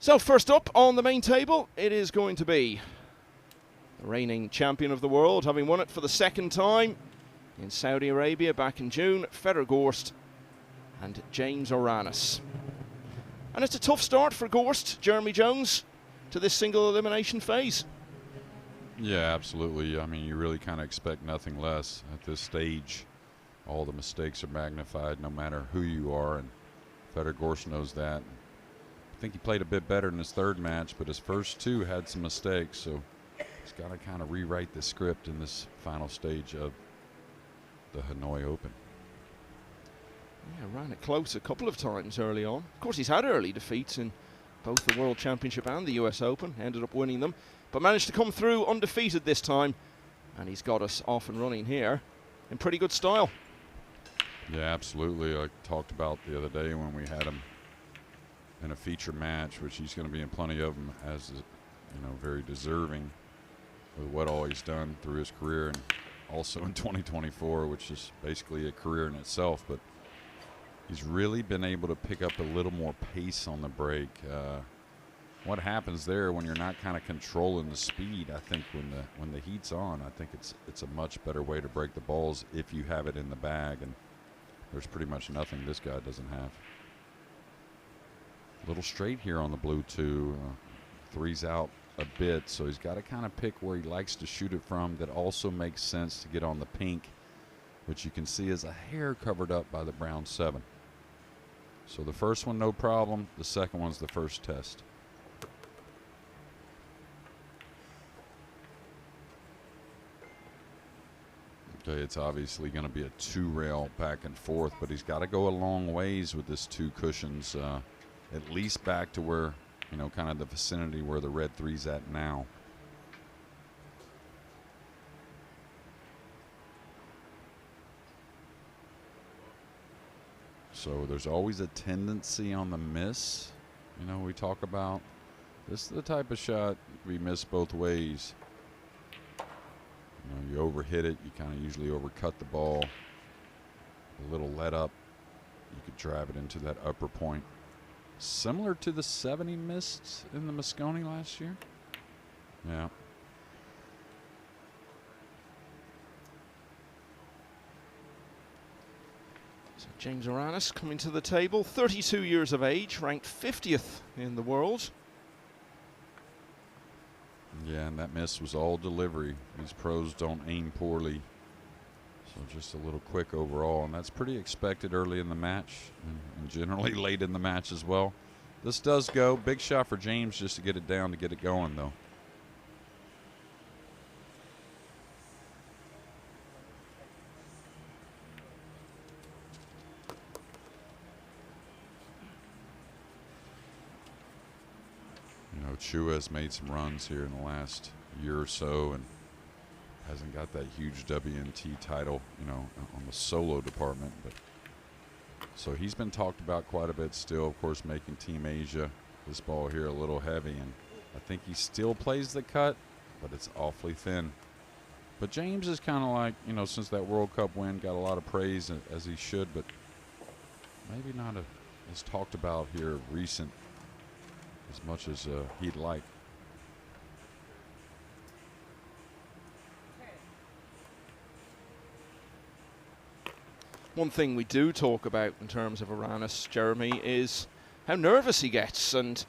So first up on the main table, it is going to be the reigning champion of the world, having won it for the second time in Saudi Arabia back in June, Fedor Gorst and James Aranas. And it's a tough start for Gorst, Jeremy Jones, to this single elimination phase. Yeah, absolutely. I mean, you really kind of expect nothing less at this stage. All the mistakes are magnified no matter who you are, and Fedor Gorst knows that. I think he played a bit better in his third match, but his first two had some mistakes, so he's got to kind of rewrite the script in this final stage of the Hanoi Open. Yeah, ran it close a couple of times early on. Of course, he's had early defeats in both the World Championship and the US Open, ended up winning them, but managed to come through undefeated this time, and he's got us off and running here in pretty good style. Yeah, absolutely. I talked about the other day when we had him in a feature match, which he's going to be in plenty of them, as very deserving with what all he's done through his career, and also in 2024, which is basically a career in itself. But he's really been able to pick up a little more pace on the break. What happens there when you're not kind of controlling the speed? I think when the heat's on, I think it's a much better way to break the balls if you have it in the bag, and there's pretty much nothing this guy doesn't have. A little straight here on the blue two. Three's out a bit, so he's got to kind of pick where he likes to shoot it from. That also makes sense to get on the pink, which you can see is a hair covered up by the brown 7. So the first one, no problem. The second one's the first test. Okay, it's obviously going to be a 2-rail back and forth, but he's got to go a long ways with this 2 cushions, at least back to where, kind of the vicinity where the red 3's at now. So there's always a tendency on the miss. We talk about this is the type of shot we miss both ways. You overhit it, you kind of usually overcut the ball. A little let up, you could drive it into that upper point. Similar to the 7 he missed in the Mosconi last year. Yeah. So James Aranas coming to the table, 32 years of age, ranked 50th in the world. Yeah, and that miss was all delivery. These pros don't aim poorly. So just a little quick overall, and that's pretty expected early in the match and generally late in the match as well. This does go. Big shot for James just to get it down, to get it going, though. Chua has made some runs here in the last year or so and hasn't got that huge WNT title, on the solo department. But so he's been talked about quite a bit still, of course, making Team Asia. This ball here a little heavy, and I think he still plays the cut, but it's awfully thin. But James is kind of like, since that World Cup win, got a lot of praise, as he should, but maybe not as talked about here recent as much as he'd like. One thing we do talk about in terms of Aranas, Jeremy, is how nervous he gets, and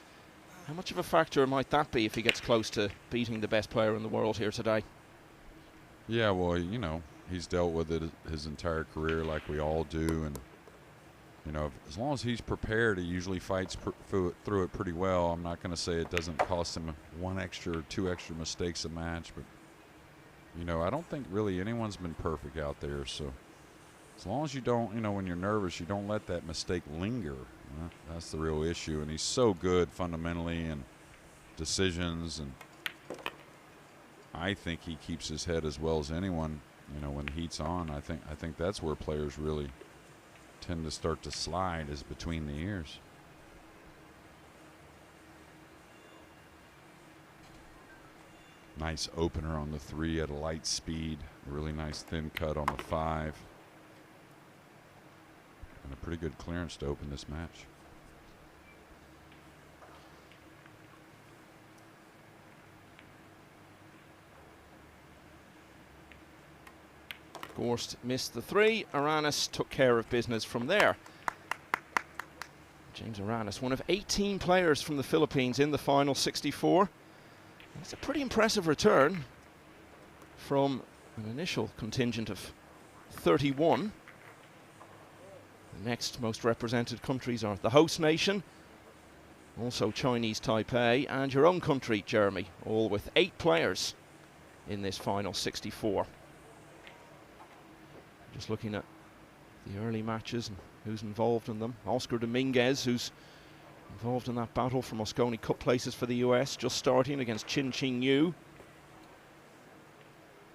how much of a factor might that be if he gets close to beating the best player in the world here today? Yeah, well, he's dealt with it his entire career like we all do, and as long as he's prepared, he usually fights through it pretty well. I'm not going to say it doesn't cost him 1 extra or 2 extra mistakes a match, but, I don't think really anyone's been perfect out there. So as long as you don't, when you're nervous, you don't let that mistake linger. That's the real issue. And he's so good fundamentally and decisions, and I think he keeps his head as well as anyone, when the heat's on. I think that's where players really tend to start to slide, is between the ears. Nice opener on the 3 at a light speed. Really nice thin cut on the 5. And a pretty good clearance to open this match. Gorst missed the 3. Aranas took care of business from there. James Aranas, one of 18 players from the Philippines in the final 64. It's a pretty impressive return from an initial contingent of 31. The next most represented countries are the host nation, also Chinese Taipei, and your own country, Jeremy, all with 8 players in this final 64. Just looking at the early matches and who's involved in them. Oscar Dominguez, who's involved in that battle for Mosconi Cup places for the US, just starting against Chin Ching Yu.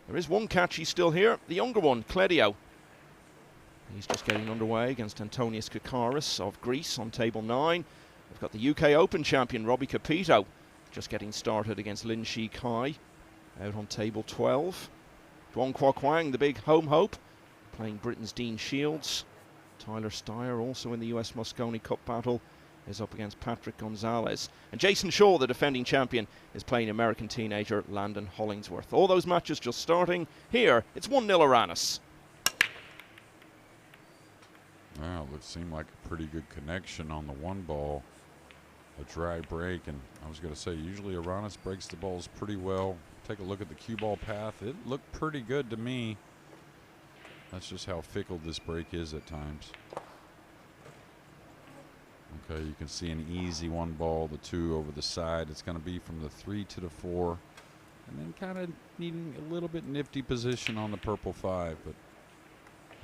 There is one catch, he's still here, the younger one, Cledio. He's just getting underway against Antonius Kakaris of Greece on table 9. We've got the UK Open champion, Robbie Capito, just getting started against Lin Shi Kai, out on table 12. Duong Kwa Kwang, the big home hope, playing Britain's Dean Shields. Tyler Steyer, also in the US Mosconi Cup battle, is up against Patrick Gonzalez. And Jason Shaw, the defending champion, is playing American teenager Landon Hollingsworth. All those matches just starting. Here, it's 1-0 Aranas. Well, it seemed like a pretty good connection on the one ball. A dry break, and I was going to say, usually Aranas breaks the balls pretty well. Take a look at the cue ball path. It looked pretty good to me. That's just how fickle this break is at times. Okay, you can see an easy one ball, the 2 over the side. It's going to be from the 3 to the 4. And then kind of needing a little bit nifty position on the purple 5. But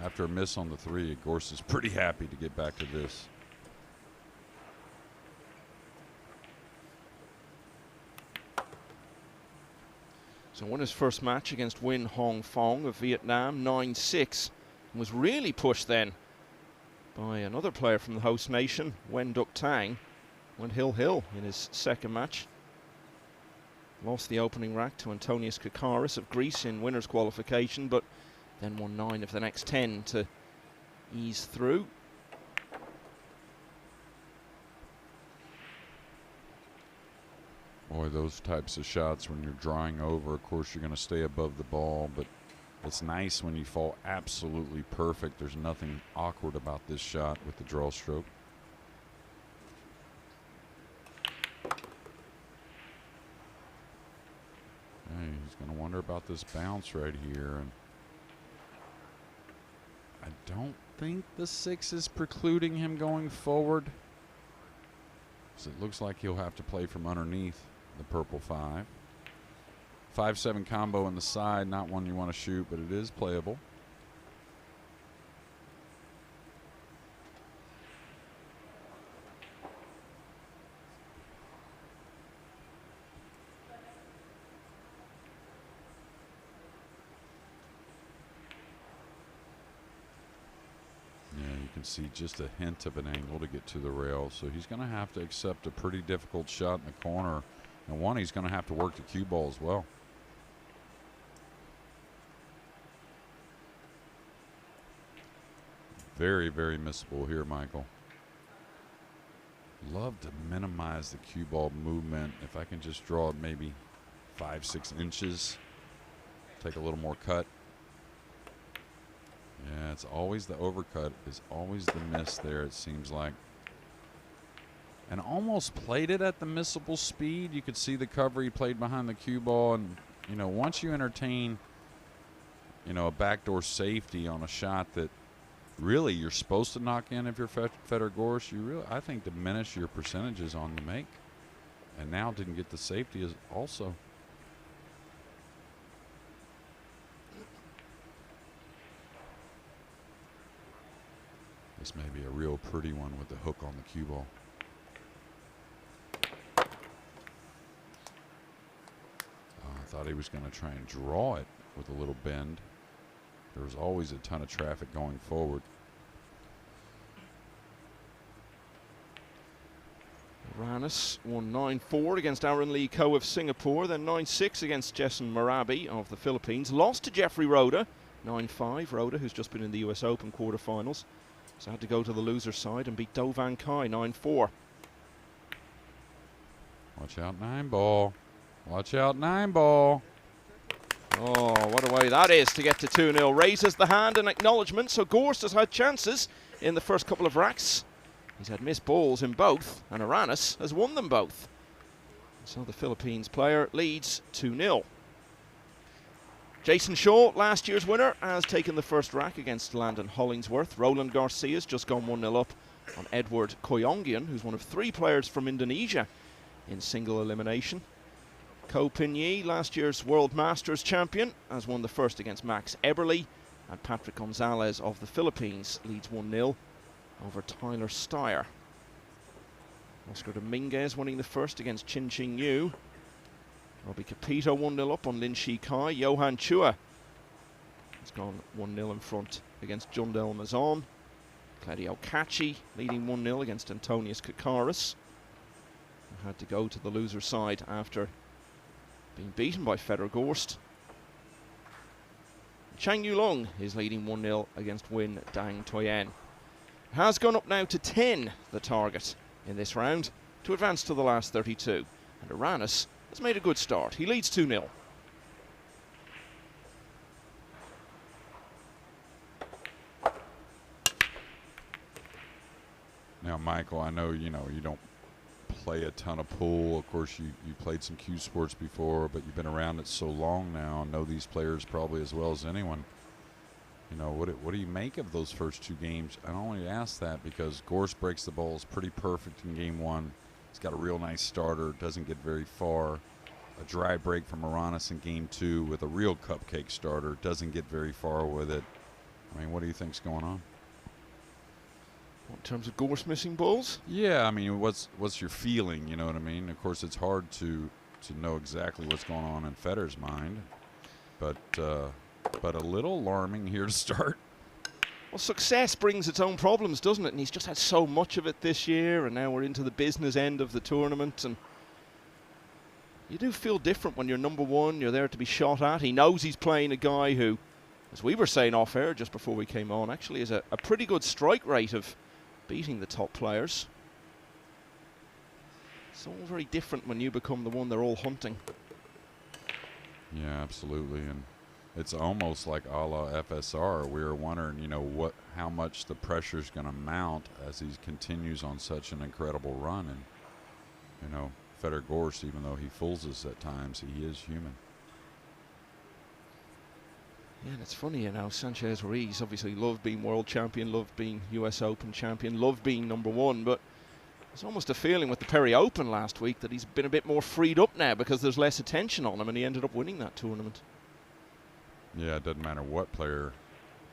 after a miss on the 3, Gorst is pretty happy to get back to this. So won his first match against Win Hong Fong of Vietnam, 9-6, and was really pushed then by another player from the host nation, Wen Duc Tang. Went hill in his second match. Lost the opening rack to Antonius Kakaris of Greece in winners qualification, but then won 9 of the next 10 to ease through. Boy, those types of shots when you're drawing over, of course you're going to stay above the ball, but it's nice when you fall absolutely perfect. There's nothing awkward about this shot with the draw stroke. Hey, he's going to wonder about this bounce right here. And I don't think the 6 is precluding him going forward. So it looks like he'll have to play from underneath the purple 5. 5-7 combo in the side, not one you want to shoot, but it is playable. Yeah, you can see just a hint of an angle to get to the rail, so he's going to have to accept a pretty difficult shot in the corner. And one, he's going to have to work the cue ball as well. Very, very missable here, Michael. Love to minimize the cue ball movement. If I can just draw it maybe 5-6 inches, take a little more cut. Yeah, it's always the overcut is always the miss there, it seems like. And almost played it at the missable speed. You could see the cover he played behind the cue ball. And, you know, once you entertain, you know, a backdoor safety on a shot that really you're supposed to knock in if you're Fedor Gorst, you really, I think, diminish your percentages on the make. And now didn't get the safety as also. This may be a real pretty one with the hook on the cue ball. I thought he was going to try and draw it with a little bend. There was always a ton of traffic going forward. Aranas won 9-4 against Aaron Lee Ko of Singapore, then 9-6 against Jason Marabi of the Philippines. Lost to Jeffrey Roda, 9-5. Roda, who's just been in the US Open quarterfinals, so had to go to the loser side and beat Do Van Kai 9-4. Watch out, 9 ball. Watch out, 9 ball. Oh, what a way that is to get to 2-0. Raises the hand in acknowledgement, so Gorst has had chances in the first couple of racks. He's had missed balls in both, and Aranas has won them both. So the Philippines player leads 2-0. Jason Shaw, last year's winner, has taken the first rack against Landon Hollingsworth. Roland Garcia's just gone 1-0 up on Edward Koyongian, who's one of 3 players from Indonesia in single elimination. Ko Pin-Yi, last year's World Masters champion, has won the first against Max Eberle. And Patrick Gonzalez of the Philippines leads 1-0 over Tyler Steyer. Oscar Dominguez winning the first against Chin Ching Yu. Robbie Capito 1-0 up on Lin Shi Kai. Johan Chua has gone 1-0 in front against Jundel Mazon. Claudio Cacci leading 1-0 against Antonius Kakaris, who had to go to the loser side after being beaten by Fedor Gorst. Chang Yulong is leading 1-0 against Win Dang Toyen. Has gone up now to 10, the target in this round, to advance to the last 32. And Aranas has made a good start. He leads 2-0. Now, Michael, I know you don't play a ton of pool. Of course, you played some Q Sports before, but you've been around it so long now and know these players probably as well as anyone. You know, what do you make of those first 2 games? I only ask that because Gorst breaks the balls pretty perfect in game 1. He's got a real nice starter, doesn't get very far. A dry break from Aranas in game 2 with a real cupcake starter, doesn't get very far with it. I mean, what do you think's going on? In terms of Gorst missing balls? Yeah, I mean, what's your feeling? You know what I mean? Of course, it's hard to know exactly what's going on in Fedor's mind, but a little alarming here to start. Well, success brings its own problems, doesn't it? And he's just had so much of it this year, and now we're into the business end of the tournament, and you do feel different when you're number 1, you're there to be shot at. He knows he's playing a guy who, as we were saying off air just before we came on, actually has a pretty good strike rate of beating the top players. It's all very different when you become the one they're all hunting. Yeah, absolutely, and it's almost like a la FSR. We were wondering, how much the pressure's going to mount as he continues on such an incredible run. And, Fedor Gorst, even though he fools us at times, he is human. Yeah, and it's funny, Sanchez Ruiz obviously loved being world champion, loved being US Open champion, loved being number 1, but there's almost a feeling with the Perry Open last week that he's been a bit more freed up now because there's less attention on him, and he ended up winning that tournament. Yeah, it doesn't matter what player.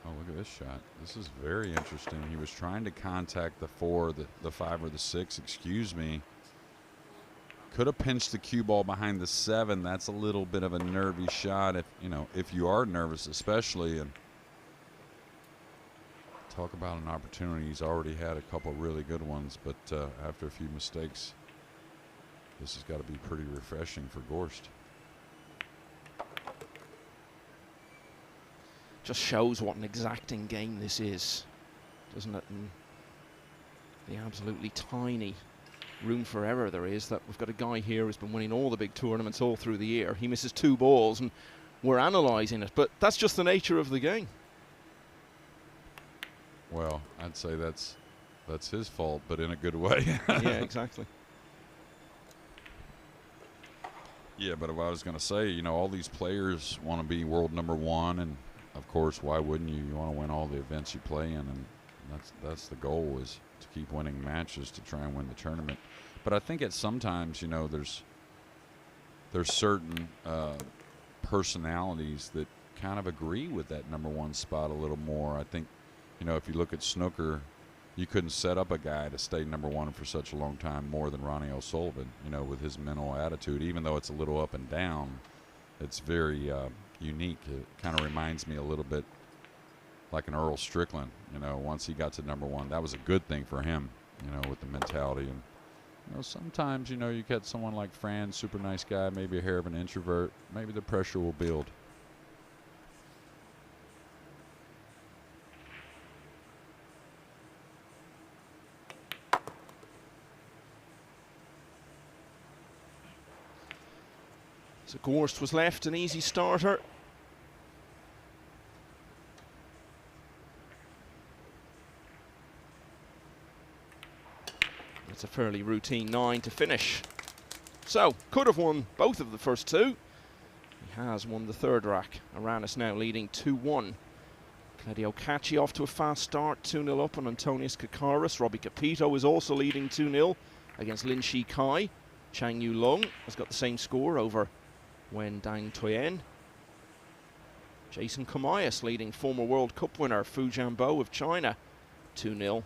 Oh, look at this shot. This is very interesting. He was trying to contact the 4, the 5, or the 6, excuse me. Could have pinched the cue ball behind the 7. That's a little bit of a nervy shot if you are nervous, especially. And talk about an opportunity. He's already had a couple really good ones, but after a few mistakes, this has got to be pretty refreshing for Gorst. Just shows what an exacting game this is, doesn't it? And the absolutely tiny room for error there is, that we've got a guy here who's been winning all the big tournaments all through the year. He misses 2 balls and we're analysing it, but that's just the nature of the game. Well, I'd say that's his fault, but in a good way. Yeah, exactly. Yeah, but what I was going to say, all these players want to be world number 1, and of course, why wouldn't you? You want to win all the events you play in, and that's the goal, is to keep winning matches to try and win the tournament. But I think sometimes, there's certain personalities that kind of agree with that number 1 spot a little more. I think, if you look at snooker, you couldn't set up a guy to stay number 1 for such a long time more than Ronnie O'Sullivan, with his mental attitude. Even though it's a little up and down, it's very unique. It kind of reminds me a little bit like an Earl Strickland. Once he got to number 1, that was a good thing for him, with the mentality. And sometimes, you get someone like Fran, super nice guy, maybe a hair of an introvert, maybe the pressure will build. So Gorst was left an easy starter It's a fairly routine 9 to finish. So, could have won both of the first two. He has won the third rack. Aranas now leading 2-1. Claudio Cacci off to a fast start, 2-0 up on Antonius Kakaris. Robbie Capito is also leading 2-0 against Lin Shi Kai. Chang Yu Lung has got the same score over Wen Dang Toyen. Jason Komayas leading former World Cup winner Fu Jianbo of China, 2-0.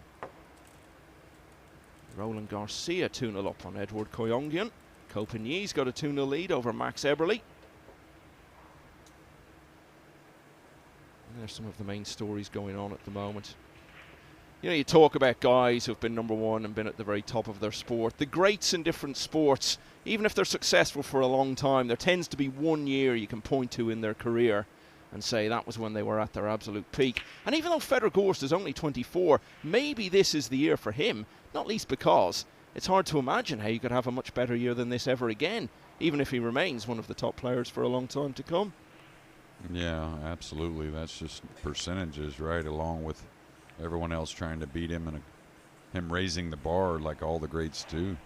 Roland Garcia 2-0 up on Edward Koyongian. Kopinyi's got a 2-0 lead over Max Eberle. And there's some of the main stories going on at the moment. You know, you talk about guys who've been number one and been at the very top of their sport. The greats in different sports, even if they're successful for a long time, there tends to be 1 year you can point to in their career and say that was when they were at their absolute peak. And even though Fedor Gorst is only 24, maybe this is the year for him, not least because it's hard to imagine how you could have a much better year than this ever again, even if he remains one of the top players for a long time to come. Yeah, absolutely. That's just percentages, right, along with everyone else trying to beat him and him raising the bar like all the greats do.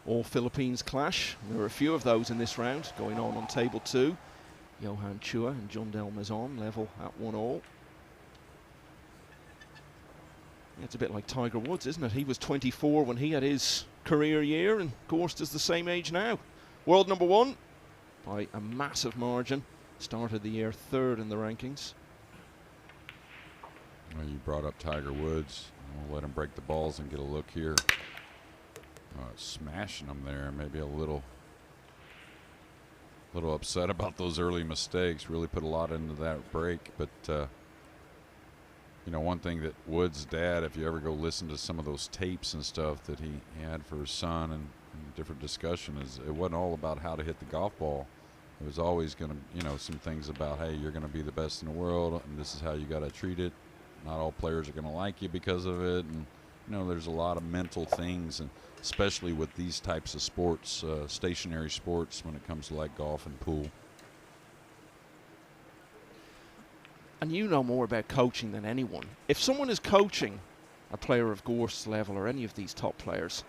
All Philippines clash. There are a few of those in this round going on table 2. Johan Chua and John Del Mazon level at 1-all. It's a bit like Tiger Woods, isn't it? He was 24 when he had his career year, and Gorst is the same age now. World number 1 by a massive margin. Started the year 3rd in the rankings. Well, you brought up Tiger Woods. We'll let him break the balls and get a look here. Smashing them there. Maybe a little upset about those early mistakes. Really put a lot into that break. But, you know, one thing that Woods' dad, if you ever go listen to some of those tapes and stuff that he had for his son and different discussion, is it wasn't all about how to hit the golf ball. It was always going to, you know, some things about, hey, you're going to be the best in the world, and this is how you got to treat it. Not all players are going to like you because of it. And, you know, there's a lot of mental things, and especially with these types of sports, stationary sports, when it comes to like golf and pool. And you know more about coaching than anyone. If someone is coaching a player of Gorst's level or any of these top players,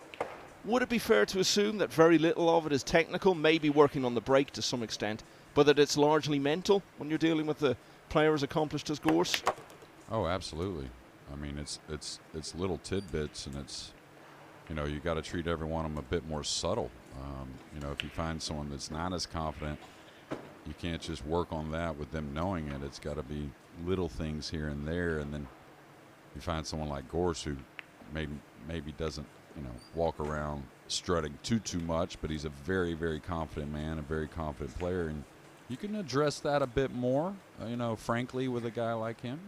would it be fair to assume that very little of it is technical, maybe working on the break to some extent, but that it's largely mental when you're dealing with a player as accomplished as Gorst? Oh, absolutely. I mean, it's little tidbits, and it's, you know, you got to treat every one of them a bit more subtle. You know, if you find someone that's not as confident, you can't just work on that with them knowing it. It's got to be little things here and there, and then you find someone like Gorst who maybe doesn't, you know, walk around strutting too much, but he's a very, very confident man, a very confident player, and you can address that a bit more, you know, frankly, with a guy like him.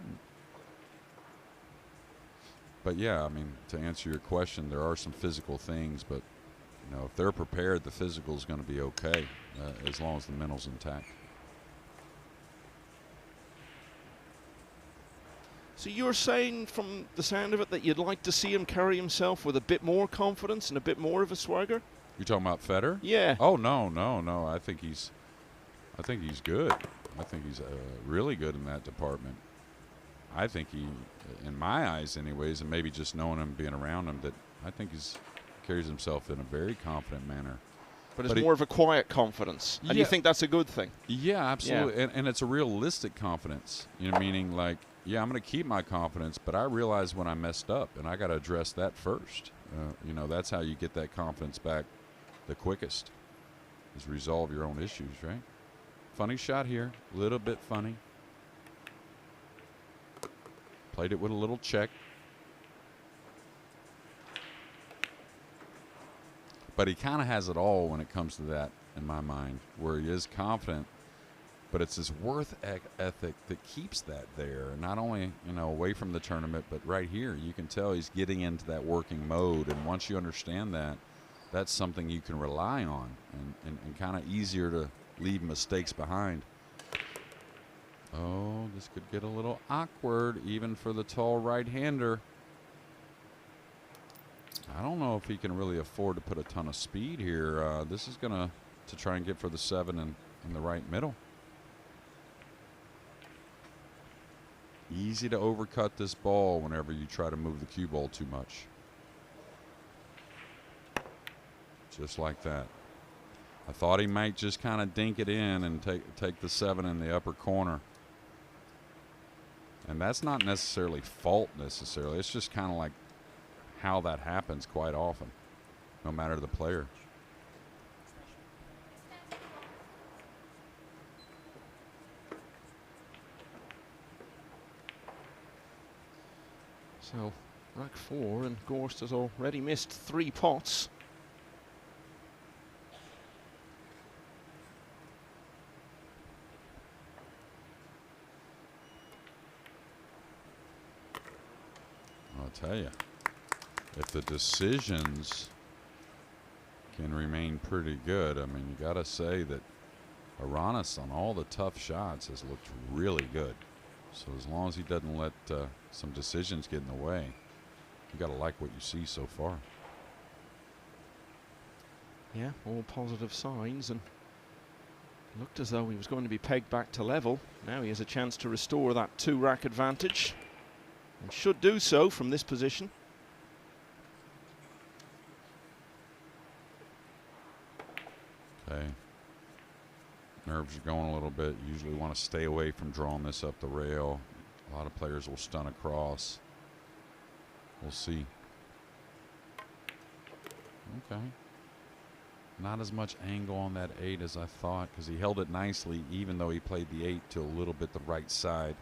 But yeah, I mean, to answer your question, there are some physical things, but, you know, if they're prepared, the physical is going to be okay, as long as the mental's intact. So you're saying, from the sound of it, that you'd like to see him carry himself with a bit more confidence and a bit more of a swagger? You talking about Fedor? Yeah. Oh, no. I think he's good. I think he's really good in that department. I think he, in my eyes anyways, and maybe just knowing him, being around him, that I think he's carries himself in a very confident manner. But it's more of a quiet confidence. And you think that's a good thing? Yeah, absolutely. Yeah. And it's a realistic confidence, you know, meaning like, yeah, I'm going to keep my confidence, but I realize when I messed up, and I got to address that first. You know, that's how you get that confidence back the quickest, is resolve your own issues, right? Funny shot here, a little bit funny. Played it with a little check. But he kind of has it all when it comes to that, in my mind, where he is confident, but it's his worth ethic that keeps that there. Not only, you know, away from the tournament, but right here, you can tell he's getting into that working mode. And once you understand that, that's something you can rely on, and kind of easier to leave mistakes behind. Oh, this could get a little awkward, even for the tall right-hander. I don't know if he can really afford to put a ton of speed here. This is going to try and get for the 7 in the right middle. Easy to overcut this ball whenever you try to move the cue ball too much. just like that. I thought he might just kind of dink it in and take the 7 in the upper corner. And that's not necessarily fault necessarily. It's just kind of like how that happens quite often, no matter the player. So rack 4, and Gorst has already missed 3 pots. I'll tell you, if the decisions can remain pretty good, I mean, you got to say that Aranas on all the tough shots has looked really good. So as long as he doesn't let some decisions get in the way, you got to like what you see so far. Yeah, all positive signs, and looked as though he was going to be pegged back to level. Now he has a chance to restore that 2-rack advantage, and should do so from this position. Okay. Nerves are going a little bit. Usually want to stay away from drawing this up the rail. A lot of players will stun across. We'll see. Okay. Not as much angle on that 8 as I thought, because he held it nicely even though he played the 8 to a little bit the right side.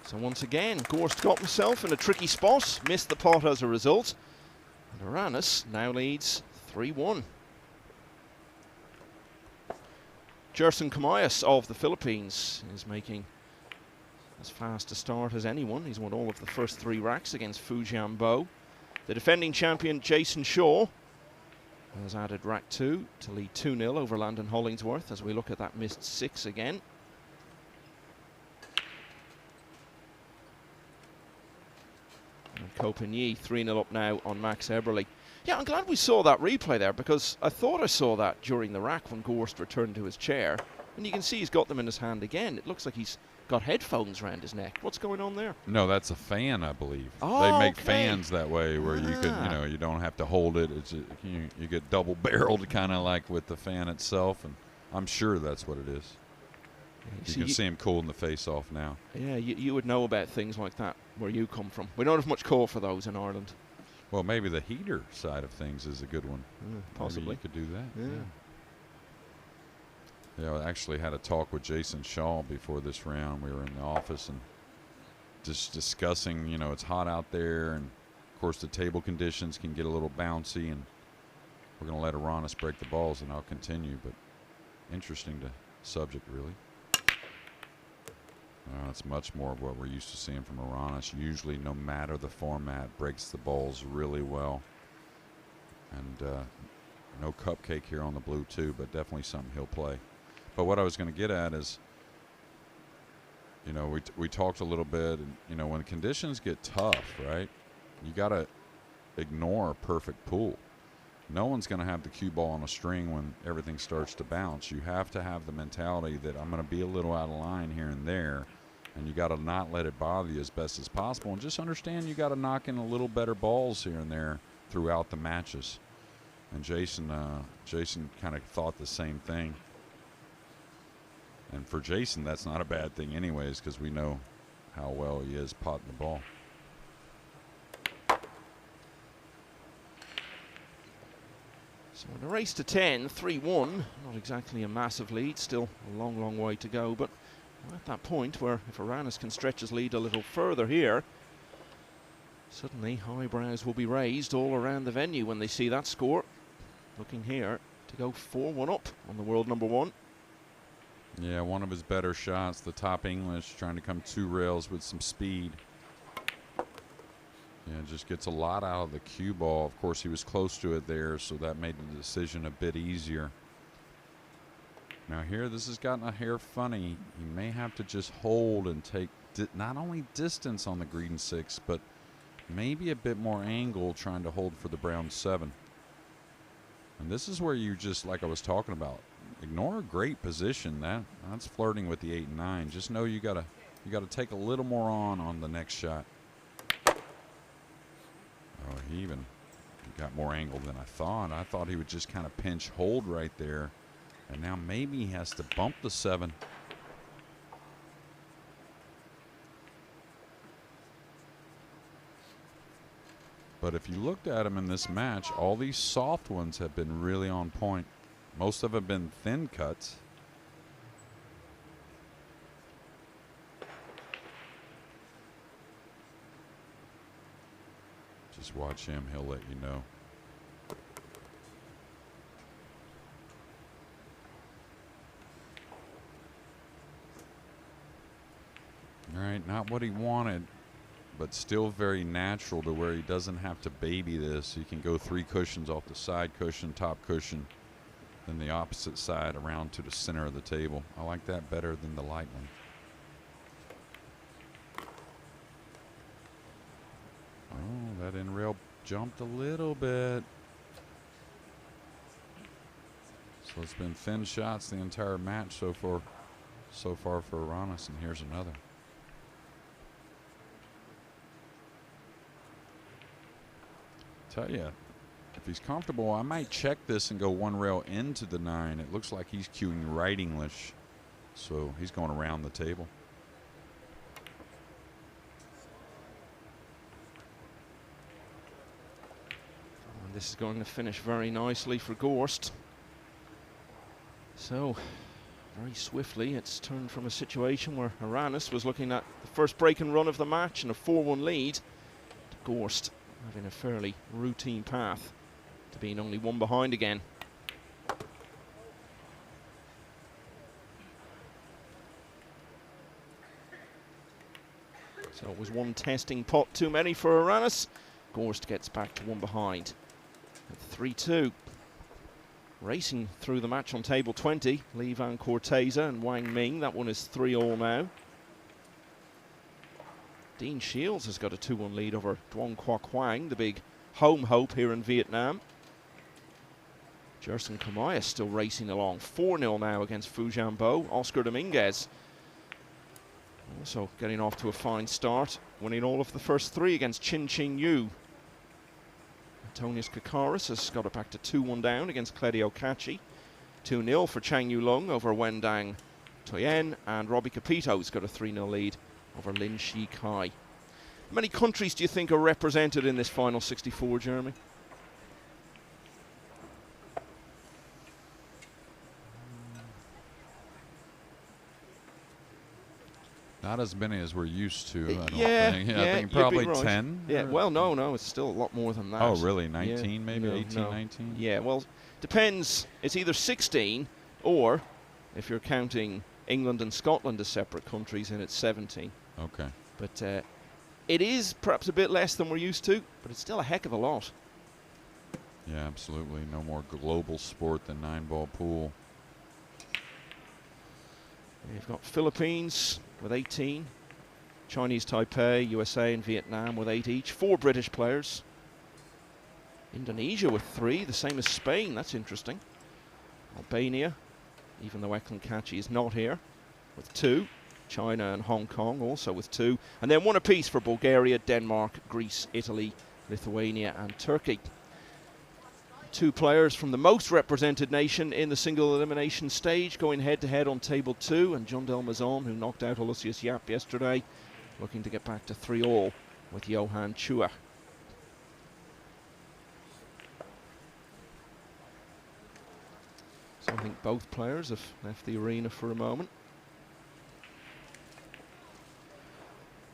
So once again, Gorst got himself in a tricky spot, missed the pot as a result, and Aranas now leads 3-1. Gerson Camayas of the Philippines is making as fast a start as anyone. He's won all of the first 3 racks against Fu Jianbo. The defending champion Jason Shaw has added rack 2 to lead 2-0 over Landon Hollingsworth as we look at that missed 6 again. And Copigny 3-0 up now on Max Eberle. Yeah, I'm glad we saw that replay there, because I thought I saw that during the rack when Gorst returned to his chair. And you can see he's got them in his hand again. It looks like he's got headphones around his neck. What's going on there? No, that's a fan, I believe. Oh, they make okay. fans that way where you can, you know, you don't have to hold it. It's you get double-barreled, kind of like with the fan itself, and I'm sure that's what it is. You can see him cooling the face off now. Yeah, you would know about things like that where you come from. We don't have much call for those in Ireland. Well, maybe the heater side of things is a good one. Possibly. Maybe you could do that. Yeah. Yeah, I actually had a talk with Jason Shaw before this round. We were in the office and just discussing, you know, it's hot out there, and of course the table conditions can get a little bouncy, and we're going to let Aranas break the balls, and I'll continue. But interesting subject, really. It's much more of what we're used to seeing from Aranas. Usually, no matter the format, breaks the balls really well. And no cupcake here on the blue, too, but definitely something he'll play. But what I was going to get at is, you know, we talked a little bit, and, you know, when the conditions get tough, right, you got to ignore a perfect pool. No one's going to have the cue ball on a string when everything starts to bounce. You have to have the mentality that I'm going to be a little out of line here and there, and you got to not let it bother you as best as possible. And just understand you got to knock in a little better balls here and there throughout the matches. And Jason kind of thought the same thing. And for Jason, that's not a bad thing anyways, because we know how well he is potting the ball. So in a race to 10, 3-1, not exactly a massive lead, still a long, long way to go, but we're at that point where if Aranas can stretch his lead a little further here, suddenly eyebrows will be raised all around the venue when they see that score. Looking here to go 4-1 up on the world number 1. Yeah, one of his better shots, the top English, trying to come 2 rails with some speed. Yeah, just gets a lot out of the cue ball. Of course, he was close to it there, so that made the decision a bit easier. Now here, this has gotten a hair funny. He may have to just hold and take not only distance on the green 6, but maybe a bit more angle trying to hold for the brown 7. And this is where you just, like I was talking about, ignore a great position. That's flirting with the 8 and 9. Just know you gotta take a little more on the next shot. Oh, he got more angle than I thought. I thought he would just kind of pinch hold right there, and now maybe he has to bump the 7. But if you looked at him in this match, all these soft ones have been really on point. Most of them have been thin cuts. Just watch him, he'll let you know. All right, not what he wanted, but still very natural to where he doesn't have to baby this. He can go 3 cushions off the side cushion, top cushion, then the opposite side around to the center of the table. I like that better than the light one. Oh, that end rail jumped a little bit. So it's been thin shots the entire match so far for Aranas, and here's another. Tell you, if he's comfortable, I might check this and go 1 rail into the 9. It looks like he's cueing right English, so he's going around the table. And this is going to finish very nicely for Gorst. So, very swiftly, it's turned from a situation where Aranas was looking at the first break and run of the match and a 4-1 lead to Gorst having a fairly routine path to being only 1 behind again. So it was 1 testing pot too many for Aranas. Gorst gets back to 1 behind at 3-2. Racing through the match on table 20, Li Van Corteza and Wang Ming. That one is 3-all now. Dean Shields has got a 2-1 lead over Duong Quoc Huang, the big home hope here in Vietnam. Jerson Kamaya still racing along. 4-0 now against Fu Jianbo. Oscar Dominguez also getting off to a fine start, winning all of the first 3 against Chin Ching Yu. Antonius Kakaris has got it back to 2-1 down against Claudio Cacci. 2-0 for Chang Yu-Lung over Wendang Toyen, and Robbie Capito's got a 3-0 lead over Lin Shi Kai. How many countries do you think are represented in this final 64, Jeremy? Not as many as we're used to, I don't think. Yeah, I think probably 10. Yeah, well, no, it's still a lot more than that. Oh, really? 19 maybe? No, 18, 19? Yeah, well, depends. It's either 16 or, if you're counting England and Scotland as separate countries, then it's 17. Okay. But it is perhaps a bit less than we're used to, but it's still a heck of a lot. Yeah, absolutely. No more global sport than 9-ball pool. You've got Philippines with 18, Chinese Taipei, USA and Vietnam with 8 each. 4 British players. Indonesia with 3, the same as Spain. That's interesting. Albania, even though Eklund Kachi is not here, with 2. China and Hong Kong also with 2. And then 1 apiece for Bulgaria, Denmark, Greece, Italy, Lithuania and Turkey. 2 players from the most represented nation in the single elimination stage going head-to-head on table 2, and Jundel Mazon, who knocked out Aloysius Yap yesterday, looking to get back to 3-all with Johan Chua. So I think both players have left the arena for a moment.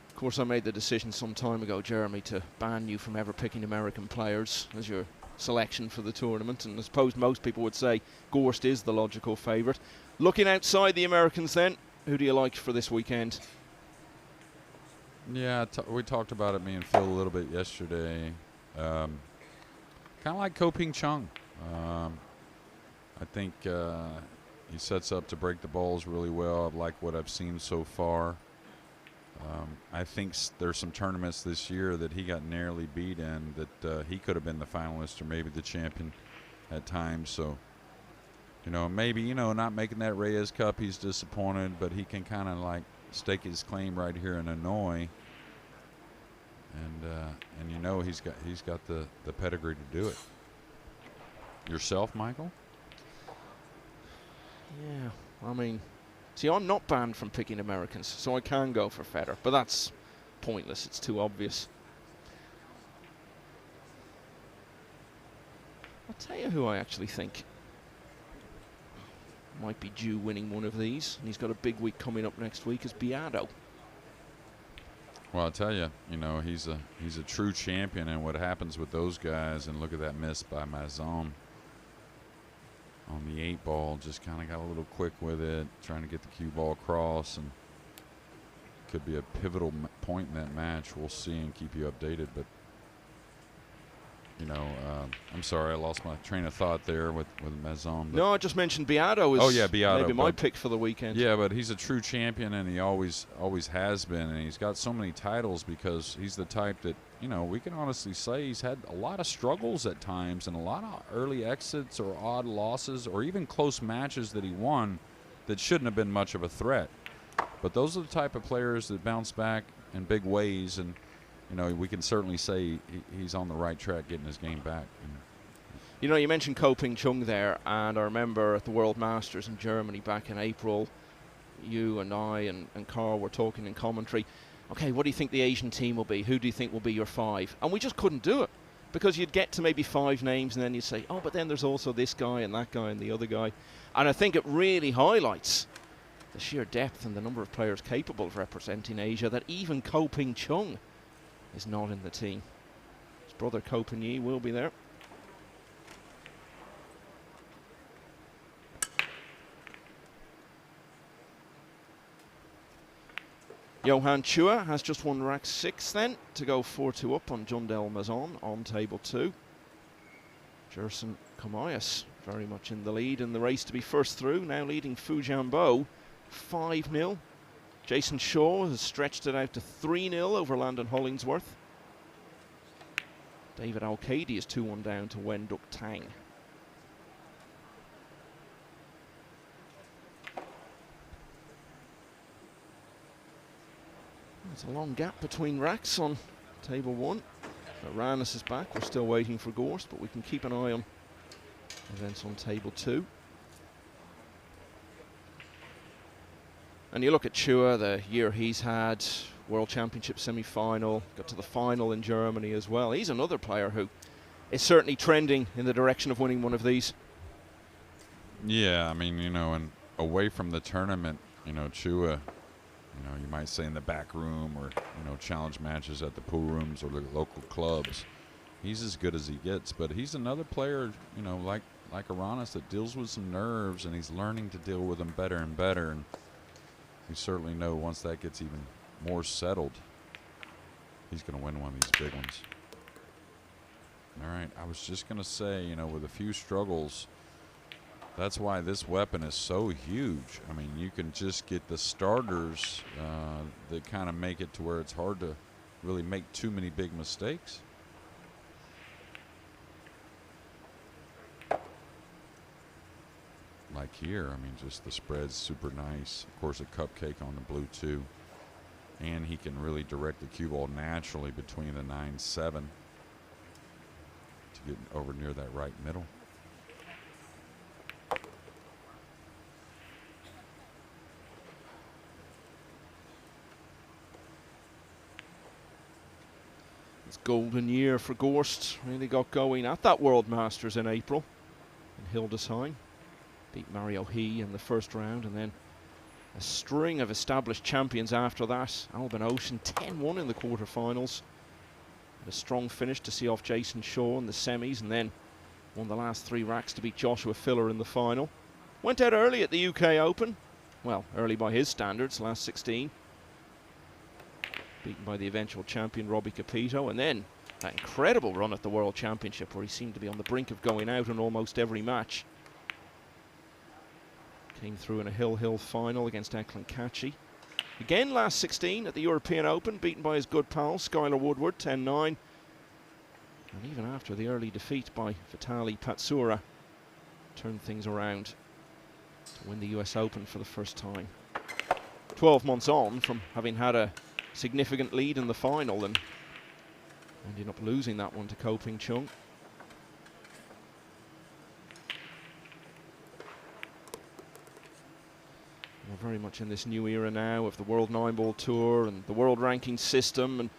Of course, I made the decision some time ago, Jeremy, to ban you from ever picking American players as your selection for the tournament, and I suppose most people would say Gorst is the logical favourite. Looking outside the Americans then, who do you like for this weekend? Yeah, we talked about it, me and Phil, a little bit yesterday. Kind of like Ko Ping Chung. I think he sets up to break the balls really well. I like what I've seen so far. I think there's some tournaments this year that he got narrowly beat in that he could have been the finalist or maybe the champion at times. So You know, maybe, you know, not making that Reyes Cup, he's disappointed, but he can kind of like stake his claim right here in Hanoi. And you know he's got the pedigree to do it. Yourself, Michael? Yeah, I mean, see, I'm not banned from picking Americans, so I can go for Federer, but that's pointless. It's too obvious. I'll tell you who I actually think might be due winning one of these, and he's got a big week coming up next week, is Beato. Well, I'll tell you, you know, he's a true champion, and what happens with those guys, and look at that miss by Mazon on the 8 ball, just kind of got a little quick with it, trying to get the cue ball across, and could be a pivotal point in that match. We'll see and keep you updated, but you know, I'm sorry, I lost my train of thought there with Mazon. No, I just mentioned Beato is Beato, maybe my pick for the weekend. Yeah, but he's a true champion, and he always has been, and he's got so many titles because he's the type that, you know, we can honestly say he's had a lot of struggles at times and a lot of early exits or odd losses or even close matches that he won that shouldn't have been much of a threat. But those are the type of players that bounce back in big ways, and you know, we can certainly say he's on the right track getting his game back. You know, you mentioned Ko Ping Chung there, and I remember at the World Masters in Germany back in April, you and I and Carl were talking in commentary. Okay, what do you think the Asian team will be? Who do you think will be your 5? And we just couldn't do it because you'd get to maybe 5 names and then you'd say, oh, but then there's also this guy and that guy and the other guy. And I think it really highlights the sheer depth and the number of players capable of representing Asia that even Ko Ping Chung is not in the team. His brother Ko Ping Yi will be there. Johan Chua has just won rack 6 then to go 4-2 up on Jundel Mazon on table 2. Jerson Komayas very much in the lead in the race to be first through, now leading Fu Jianbo 5-0. Jason Shaw has stretched it out to 3-0 over Landon Hollingsworth. David Al-Kadi is 2-1 down to Wen Duk Tang. There's a long gap between racks on table 1. Aranas is back. We're still waiting for Gorst, but we can keep an eye on events on table 2. And you look at Chua, the year he's had, World Championship semi-final, got to the final in Germany as well. He's another player who is certainly trending in the direction of winning one of these. Yeah, I mean, you know, and away from the tournament, you know, Chua, you know, you might say in the back room or, you know, challenge matches at the pool rooms or the local clubs, he's as good as he gets. But he's another player, you know, like Aranas, that deals with some nerves, and he's learning to deal with them better and better. And we certainly know once that gets even more settled, he's going to win one of these big ones. All right, I was just going to say, you know, with a few struggles, that's why this weapon is so huge. I mean, you can just get the starters that kind of make it to where it's hard to really make too many big mistakes. Like here, I mean, just the spread's super nice. Of course, a cupcake on the blue too. And he can really direct the cue ball naturally between the 9-7 to get over near that right middle. It's golden year for Gorst. Really got going at that World Masters in April in Hildesheim. Beat Mario He in the first round, and then a string of established champions after that. Albin Ocean 10-1 in the quarterfinals. A strong finish to see off Jason Shaw in the semis, and then won the last 3 racks to beat Joshua Filler in the final. Went out early at the UK Open. Well, early by his standards, last 16. Beaten by the eventual champion Robbie Capito, and then that incredible run at the World Championship where he seemed to be on the brink of going out in almost every match. Came through in a Hill final against Eklund Kachi. Again last 16 at the European Open, beaten by his good pal Skylar Woodward 10-9. And even after the early defeat by Vitali Patsura, turned things around to win the US Open for the first time. 12 months on from having had a significant lead in the final and ending up losing that one to Ko Ping Chung. We're very much in this new era now of the World 9-Ball Tour and the world ranking system, and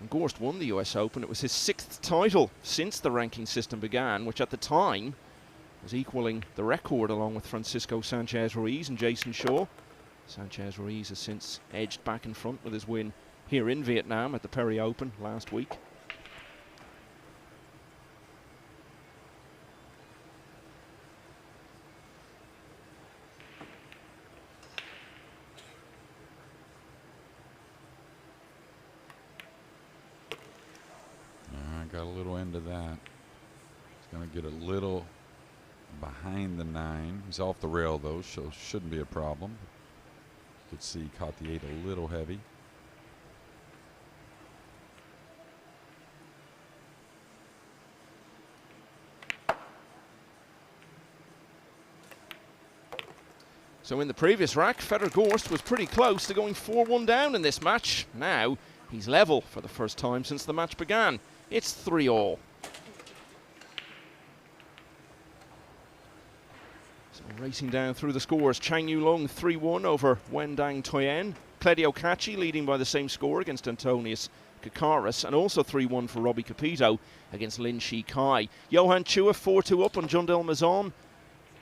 Gorst won the US Open. It was his 6th title since the ranking system began, which at the time was equaling the record along with Francisco Sanchez-Ruiz and Jason Shaw. Sanchez-Ruiz has since edged back in front with his win here in Vietnam at the Perry Open last week. Got a little into that. He's going to get a little behind the 9. He's off the rail though, so shouldn't be a problem. You could see he caught the 8 a little heavy. So in the previous rack, Fedor Gorst was pretty close to going 4-1 down in this match. Now he's level for the first time since the match began. It's 3-all. So racing down through the scores, Chang Yulong 3-1 over Wendang Toyen. Claudio Cacci leading by the same score against Antonius Kakaris, and also 3-1 for Robbie Capito against Lin Shi Kai. Johan Chua 4-2 up on Jundel Mazon.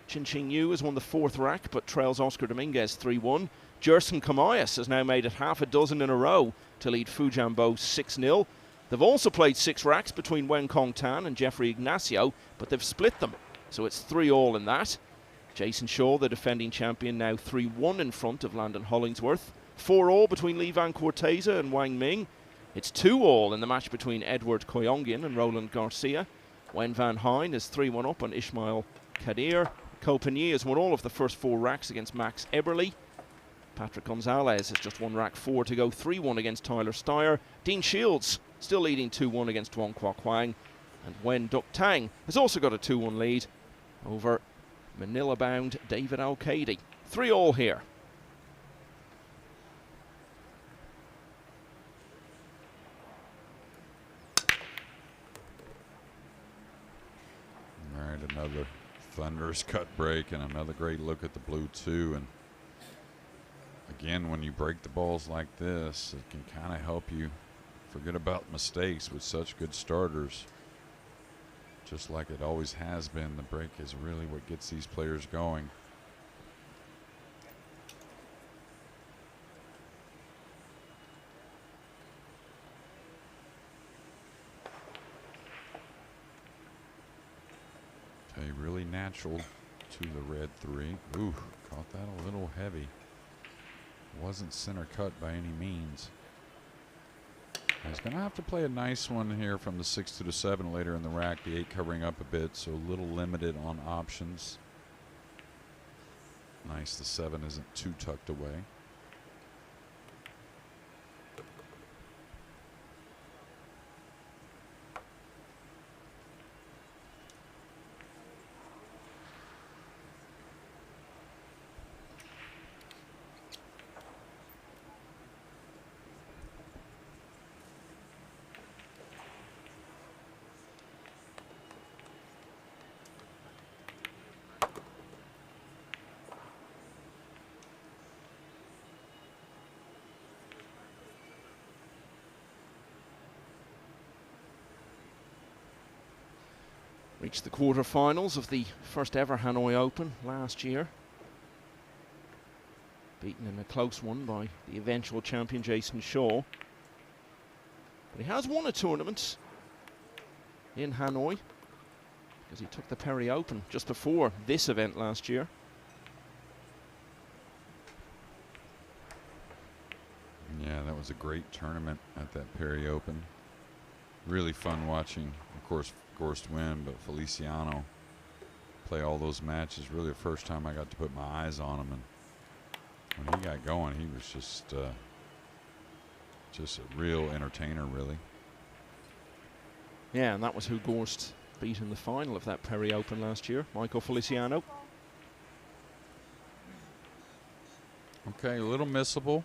Chin Ching Yu has won the 4th rack but trails Oscar Dominguez 3-1. Jerson Kamayas has now made it half a dozen in a row to lead Fu Jianbo 6-0. They've also played 6 racks between Wen Kong Tan and Jeffrey Ignacio, but they've split them, so it's 3-all in that. Jason Shaw, the defending champion, now 3-1 in front of Landon Hollingsworth. 4-all between Lee Van Corteza and Wang Ming. It's 2-all in the match between Edward Koyongin and Roland Garcia. Wen Van Hein is 3-1 up on Ishmael Kadir. Ko Ping has won all of the first 4 racks against Max Eberly. Patrick Gonzalez has just won rack 4 to go 3-1 against Tyler Steyer. Dean Shields still leading 2-1 against Wong Kwok Hwang. And Wen Duk Tang has also got a 2-1 lead over Manila-bound David Al-Kadi. 3-all here. All right, another thunderous cut break and another great look at the blue 2. And again, when you break the balls like this, it can kind of help you forget about mistakes with such good starters. Just like it always has been, the break is really what gets these players going. Okay, really natural to the red 3. Ooh, caught that a little heavy. Wasn't center cut by any means. He's going to have to play a nice one here from the 6 to the 7 later in the rack. The 8 covering up a bit, so a little limited on options. Nice, the 7 isn't too tucked away. Reached the quarterfinals of the first ever Hanoi Open last year. Beaten in a close one by the eventual champion Jason Shaw. But he has won a tournament in Hanoi because he took the Perry Open just before this event last year. Yeah, that was a great tournament at that Perry Open. Really fun watching, of course, Gorst win, but Feliciano play all those matches. Really the first time I got to put my eyes on him, and when he got going, he was just a real entertainer, really. Yeah, and that was who Gorst beat in the final of that Perry Open last year, Michael Feliciano. Okay, a little missable.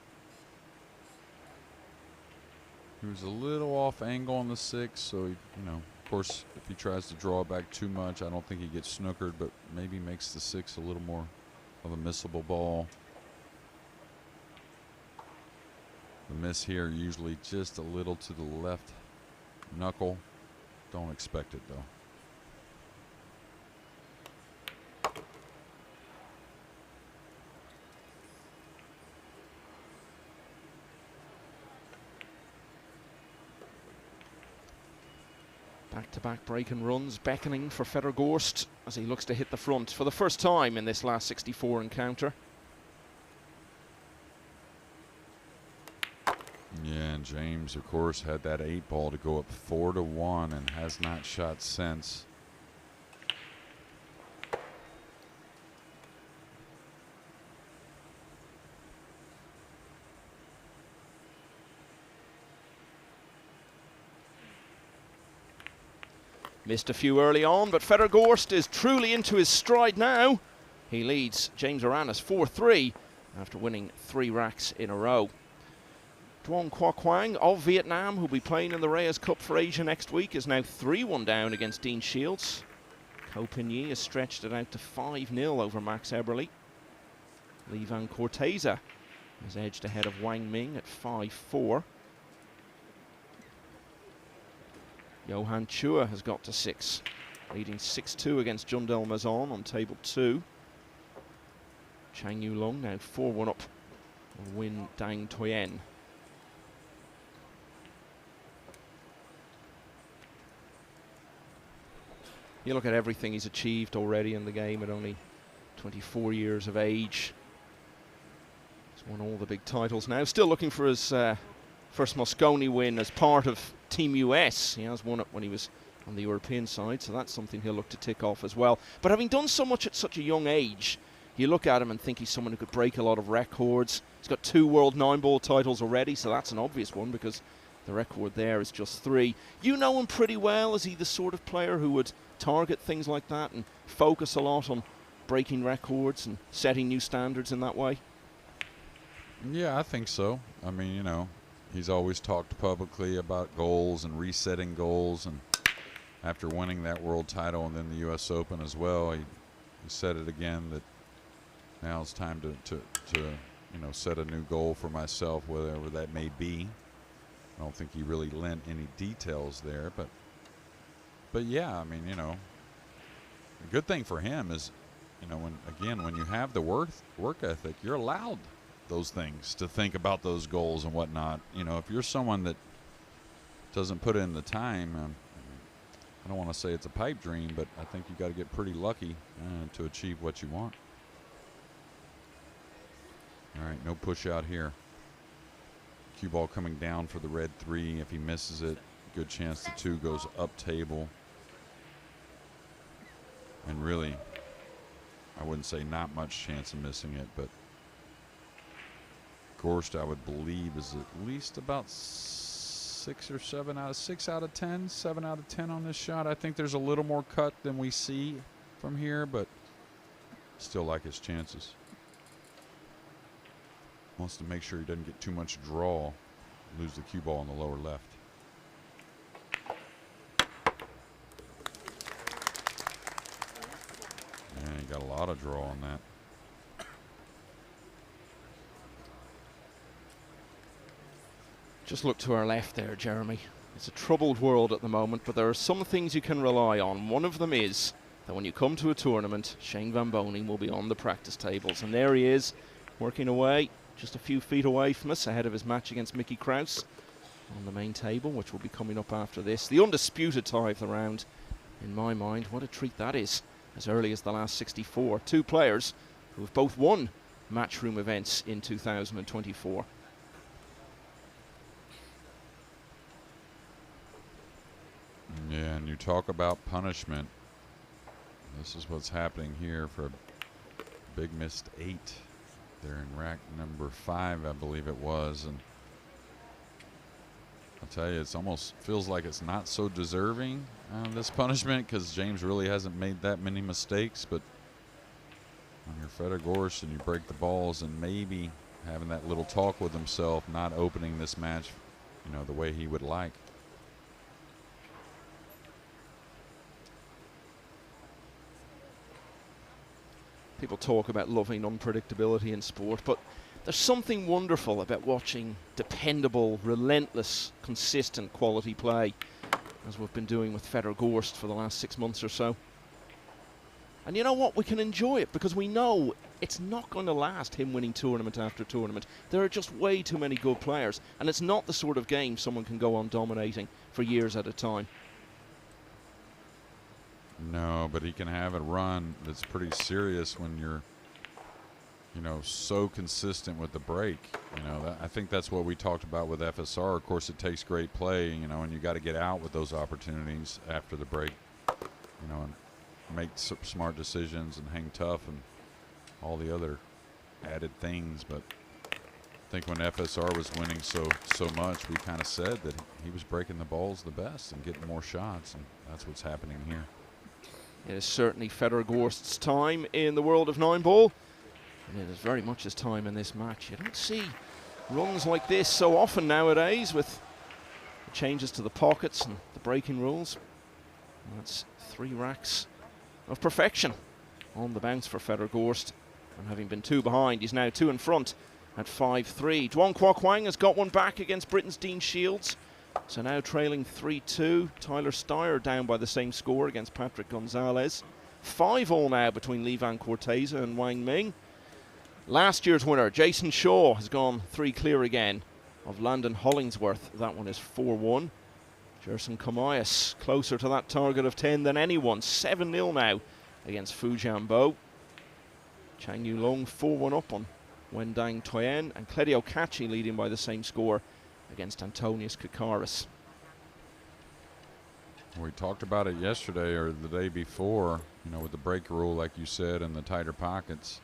He was a little off angle on the 6, so he, you know, of course, if he tries to draw back too much, I don't think he gets snookered, but maybe makes the 6 a little more of a missable ball. The miss here usually just a little to the left knuckle. Don't expect it though. Back-to-back break and runs beckoning for Fedor Gorst as he looks to hit the front for the first time in this last 64 encounter. Yeah, and James, of course, had that 8 ball to go up 4-1 and has not shot since. Missed a few early on, but Fedor Gorst is truly into his stride now. He leads James Aranas 4-3 after winning 3 racks in a row. Duong Qua Quang of Vietnam, who'll be playing in the Reyes Cup for Asia next week, is now 3-1 down against Dean Shields. Ko Pin Yi has stretched it out to 5-0 over Max Eberle. Lee Van Corteza has edged ahead of Wang Ming at 5-4. Johan Chua has got to 6, leading 6-2 against Jundel Mazon on table 2. Chang Yu Long now 4-1 up on Win Dang Toyen. You look at everything he's achieved already in the game at only 24 years of age. He's won all the big titles now. Still looking for his first Mosconi win as part of Team US. He has won it when he was on the European side, so that's something he'll look to tick off as well. But having done so much at such a young age, you look at him and think he's someone who could break a lot of records. He's got 2 World 9-ball titles already, so that's an obvious one because the record there is just 3. You know him pretty well. Is he the sort of player who would target things like that and focus a lot on breaking records and setting new standards in that way? Yeah, I think so. I mean, you know, he's always talked publicly about goals and resetting goals, and after winning that world title and then the US Open as well, he said it again that now it's time to you know, set a new goal for myself, whatever that may be. I don't think he really lent any details there, but yeah, I mean, you know, the good thing for him is, you know, when you have the work ethic, you're allowed those things to think about those goals and whatnot. You know, if you're someone that doesn't put in the time, I don't want to say it's a pipe dream, but I think you got to get pretty lucky to achieve what you want. All right, no push out here. Cue ball coming down for the red 3. If he misses it, good chance the 2 goes up table. And really, I wouldn't say not much chance of missing it, but Gorst, I would believe, is at least about 6 or 7 out of 6 out of 10, 7 out of 10 on this shot. I think there's a little more cut than we see from here, but still like his chances. Wants to make sure he doesn't get too much draw, lose the cue ball on the lower left. And he got a lot of draw on that. Just look to our left there, Jeremy. It's a troubled world at the moment, but there are some things you can rely on. One of them is that when you come to a tournament, Shane Van Boening will be on the practice tables. And there he is, working away, just a few feet away from us, ahead of his match against Mickey Kraus on the main table, which will be coming up after this. The undisputed tie of the round, in my mind. What a treat that is, as early as the last 64. 2 players who have both won Matchroom events in 2024. Yeah, and you talk about punishment. This is what's happening here for a big missed 8 there in rack number 5, I believe it was. And I'll tell you, it's almost feels like it's not so deserving of this punishment because James really hasn't made that many mistakes. But when you're Fedor Gorst and you break the balls and maybe having that little talk with himself, not opening this match, you know, the way he would like. People talk about loving unpredictability in sport, but there's something wonderful about watching dependable, relentless, consistent quality play, as we've been doing with Fedor Gorst for the last 6 months or so. And you know what? We can enjoy it because we know it's not going to last, him winning tournament after tournament. There are just way too many good players, and it's not the sort of game someone can go on dominating for years at a time. No, but he can have a run that's pretty serious when you're, you know, so consistent with the break. You know, I think that's what we talked about with FSR. Of course, it takes great play, you know, and you got to get out with those opportunities after the break, you know, and make smart decisions and hang tough and all the other added things. But I think when FSR was winning so much, we kind of said that he was breaking the balls the best and getting more shots, and that's what's happening here. It is certainly Fedor Gorst's time in the world of 9-ball, and it is very much his time in this match. You don't see runs like this so often nowadays with the changes to the pockets and the breaking rules. And that's 3 racks of perfection on the bounce for Fedor Gorst. And having been 2 behind, he's now 2 in front at 5-3. Duong Kwa Kwang has got one back against Britain's Dean Shields. So now trailing 3-2. Tyler Steyer down by the same score against Patrick Gonzalez. 5-all now between Lee Van Corteza and Wang Ming. Last year's winner, Jason Shaw, has gone 3 clear again of Landon Hollingsworth. That one is 4-1. Gerson Kamayas closer to that target of 10 than anyone. 7-0 now against Fu Jianbo. Chang Yulong 4-1 up on Wendang Toyen, and Cledio Kachi leading by the same score against Antonius Kakaris. We talked about it yesterday or the day before, you know, with the break rule, like you said, and the tighter pockets.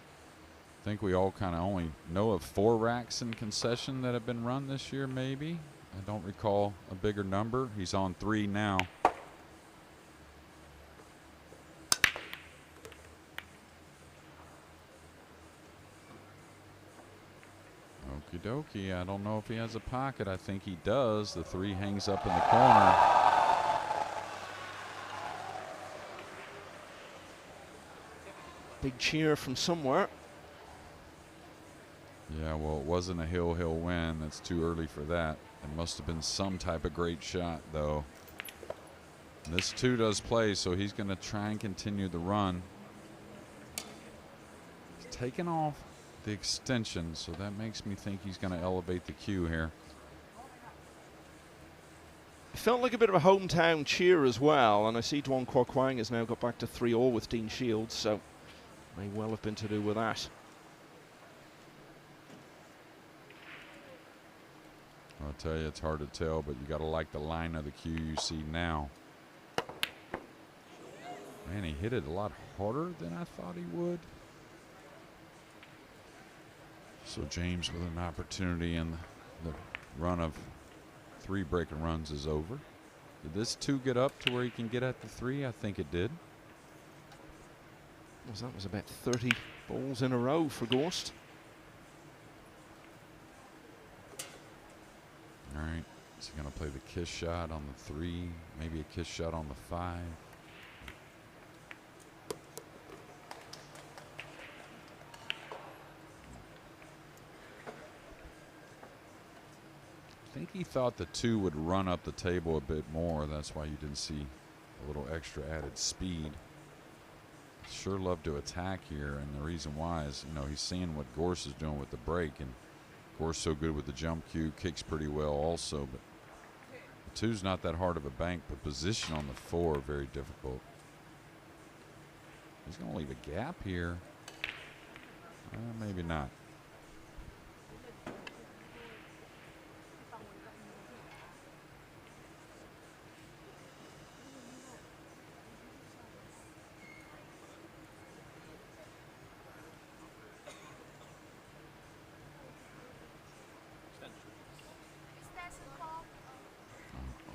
I think we all kind of only know of 4 racks in concession that have been run this year, maybe. I don't recall a bigger number. He's on 3 now. Okie dokie. I don't know if he has a pocket. I think he does. The 3 hangs up in the corner. Big cheer from somewhere. Yeah, well, it wasn't a he'll win. It's too early for that. It must have been some type of great shot, though. And this 2 does play, so he's going to try and continue the run. He's taken off the extension, so that makes me think he's going to elevate the cue here. It felt like a bit of a hometown cheer as well, and I see Duong Kwa Kwang has now got back to 3-all with Dean Shields, so may well have been to do with that. I'll tell you, it's hard to tell, but you got to like the line of the cue you see now. Man, he hit it a lot harder than I thought he would. So James with an opportunity, and the run of 3 breaking runs is over. Did this 2 get up to where he can get at the 3? I think it did. Well, that was about 30 balls in a row for Gorst. All right, so going to play the kiss shot on the 3, maybe a kiss shot on the 5. I think he thought the 2 would run up the table a bit more. That's why you didn't see a little extra added speed. Sure love to attack here, and the reason why is, you know, he's seeing what Gorst is doing with the break, and Gorst so good with the jump cue, kicks pretty well also, but the 2's not that hard of a bank, but position on the 4 very difficult. He's going to leave a gap here. Maybe not.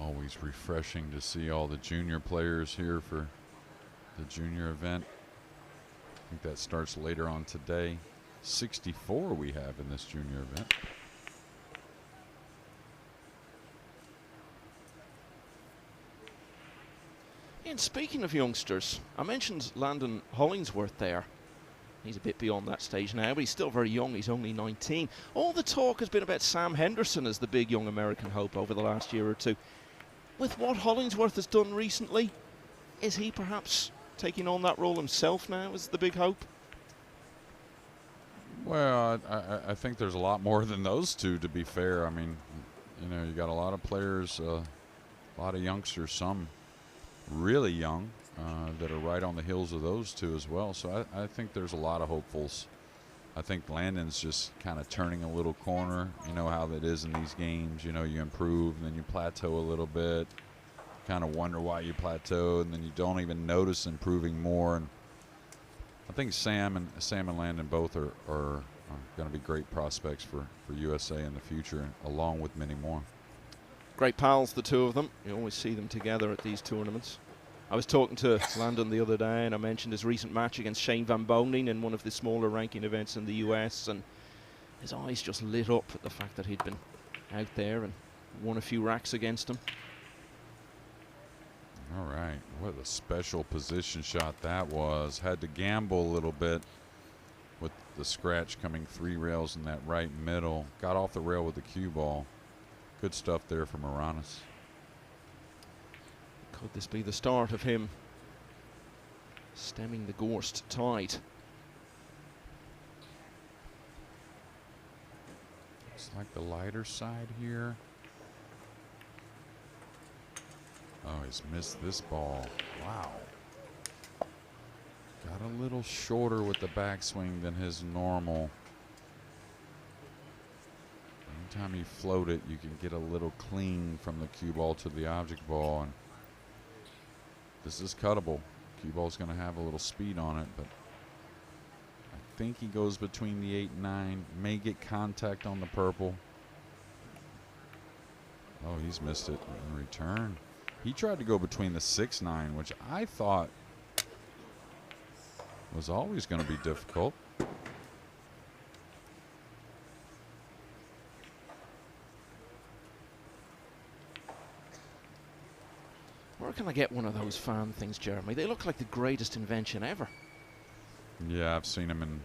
Always refreshing to see all the junior players here for the junior event. I think that starts later on today. 64 we have in this junior event. And speaking of youngsters, I mentioned Landon Hollingsworth there. He's a bit beyond that stage now, but he's still very young. He's only 19. All the talk has been about Sam Henderson as the big young American hope over the last year or two. With what Hollingsworth has done recently, is he perhaps taking on that role himself now as the big hope? Well, I think there's a lot more than those two, to be fair. I mean, you know, you got a lot of players, a lot of youngsters, some really young, that are right on the heels of those two as well. So I think there's a lot of hopefuls. I think Landon's just kind of turning a little corner. You know how that is in these games. You know, you improve and then you plateau a little bit. Kind of wonder why you plateau, and then you don't even notice improving more. And I think Sam and Landon both are going to be great prospects for USA in the future, along with many more. Great pals, the two of them. You always see them together at these tournaments. I was talking to Landon the other day, and I mentioned his recent match against Shane Van Boening in one of the smaller ranking events in the US, and his eyes just lit up at the fact that he'd been out there and won a few racks against him. All right, what a special position shot that was. Had to gamble a little bit with the scratch coming 3 rails in that right middle. Got off the rail with the cue ball. Good stuff there from Aranas. Could this be the start of him stemming the Gorst tide? Looks like the lighter side here. Oh, he's missed this ball. Wow. Got a little shorter with the backswing than his normal. Anytime you float it, you can get a little clean from the cue ball to the object ball. And this is cuttable. Cue ball's going to have a little speed on it, but I think he goes between the 8 and 9. May get contact on the purple. Oh, he's missed it in return. He tried to go between the 6-9, which I thought was always going to be difficult. Where can I get one of those fan things, Jeremy? They look like the greatest invention ever. Yeah, I've seen him in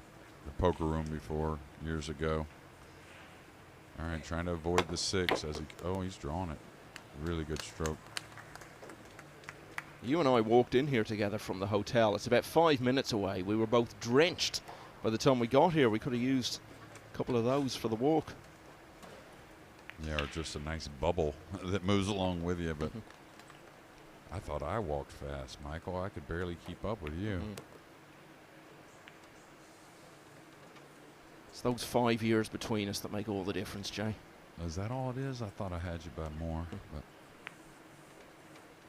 the poker room before, years ago. All right, trying to avoid the 6 as he, oh, he's drawing it. Really good stroke. You and I walked in here together from the hotel. It's about 5 minutes away. We were both drenched by the time we got here. We could have used a couple of those for the walk. Yeah, or just a nice bubble that moves along with you. But I thought I walked fast, Michael. I could barely keep up with you. It's those 5 years between us that make all the difference, Jay. Is that all it is? I thought I had you by more. But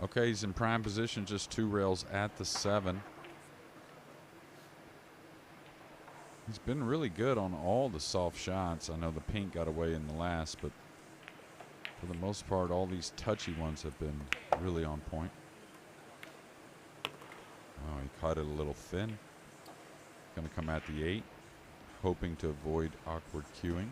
okay, he's in prime position, just 2 rails at the 7. He's been really good on all the soft shots. I know the pink got away in the last, but for the most part, all these touchy ones have been really on point. Oh, he caught it a little thin. Going to come at the 8, hoping to avoid awkward cueing.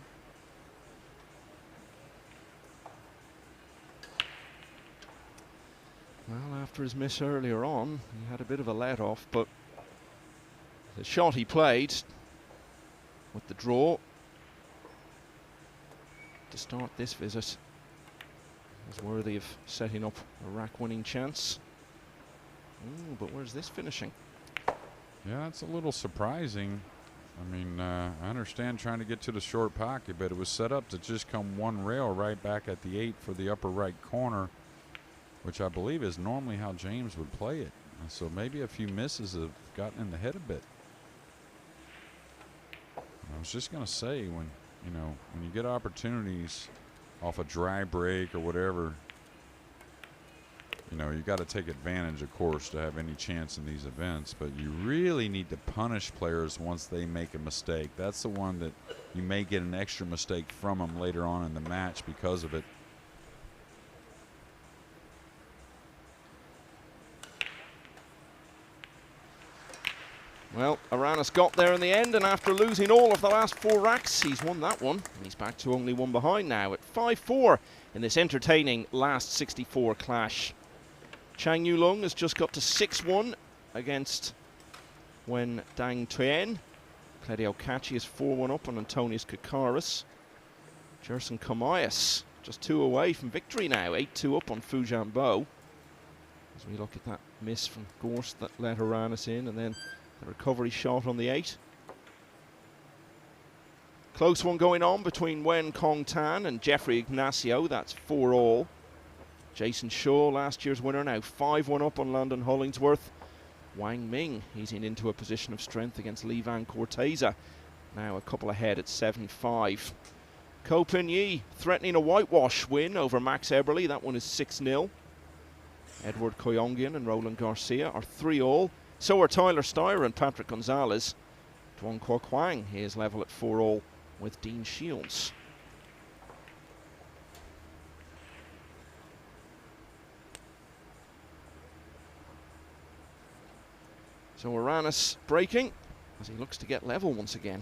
Well, after his miss earlier on, he had a bit of a let-off, but the shot he played with the draw to start this visit was worthy of setting up a rack-winning chance. Ooh, but where's this finishing? Yeah, it's a little surprising. I mean, I understand trying to get to the short pocket, but it was set up to just come 1 rail right back at the 8 for the upper right corner, which I believe is normally how James would play it. And so maybe a few misses have gotten in the head a bit. I was just going to say, when you get opportunities off a dry break or whatever, you got to take advantage, of course, to have any chance in these events. But you really need to punish players once they make a mistake. That's the one that you may get an extra mistake from them later on in the match because of it. Well, Aranas got there in the end, and after losing all of the last 4 racks, he's won that one. And he's back to only 1 behind now at 5-4 in this entertaining last 64 clash. Chang Yulong has just got to 6-1 against Wen Dang Tien. Claudio Cacci is 4-1 up on Antonius Kakaris. Jerson Comayas just 2 away from victory now, 8-2 up on Fu Jianbo. As we look at that miss from Gorst that let Aranas in, and then the recovery shot on the 8. Close one going on between Wen Kong Tan and Jeffrey Ignacio. That's 4-all. Jason Shaw, last year's winner, now 5-1 up on London Hollingsworth. Wang Ming easing into a position of strength against Li Van Corteza. Now a couple ahead at 7-5. Ko Pin Yi threatening a whitewash win over Max Eberle. That one is 6-0. Edward Koyongian and Roland Garcia are 3-all. So are Tyler Steyer and Patrick Gonzalez. Duan Kwa Kwang, he is level at 4-all with Dean Shields. So Aranas breaking as he looks to get level once again.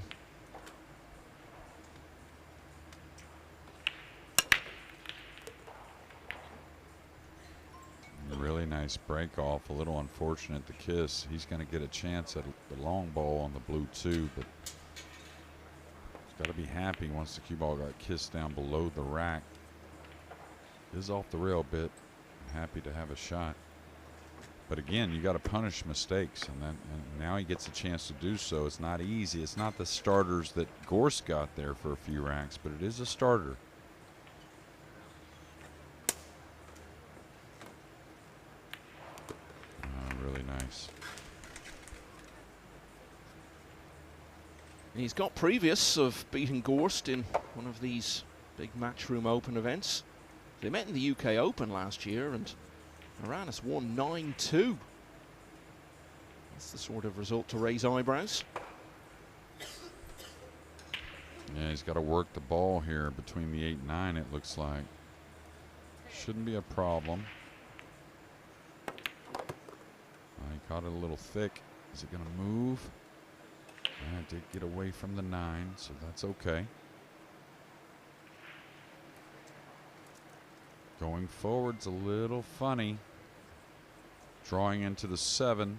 Really nice break off. A little unfortunate to Kiss. He's going to get a chance at the long ball on the blue too, but he's got to be happy once the cue ball got kissed down below the rack. Is off the rail a bit. I'm happy to have a shot. But again, you got to punish mistakes, and now he gets a chance to do so. It's not easy. It's not the starters that Gorst got there for a few racks, but it is a starter. Really nice. He's got previous of beating Gorst in one of these big Matchroom Open events. They met in the UK Open last year, and Aranas won 9-2. That's the sort of result to raise eyebrows. Yeah, he's got to work the ball here between the 8 and 9, it looks like. Shouldn't be a problem. He caught it a little thick. Is it going to move? Yeah, it did get away from the 9, so that's okay. Going forward's a little funny. Drawing into the 7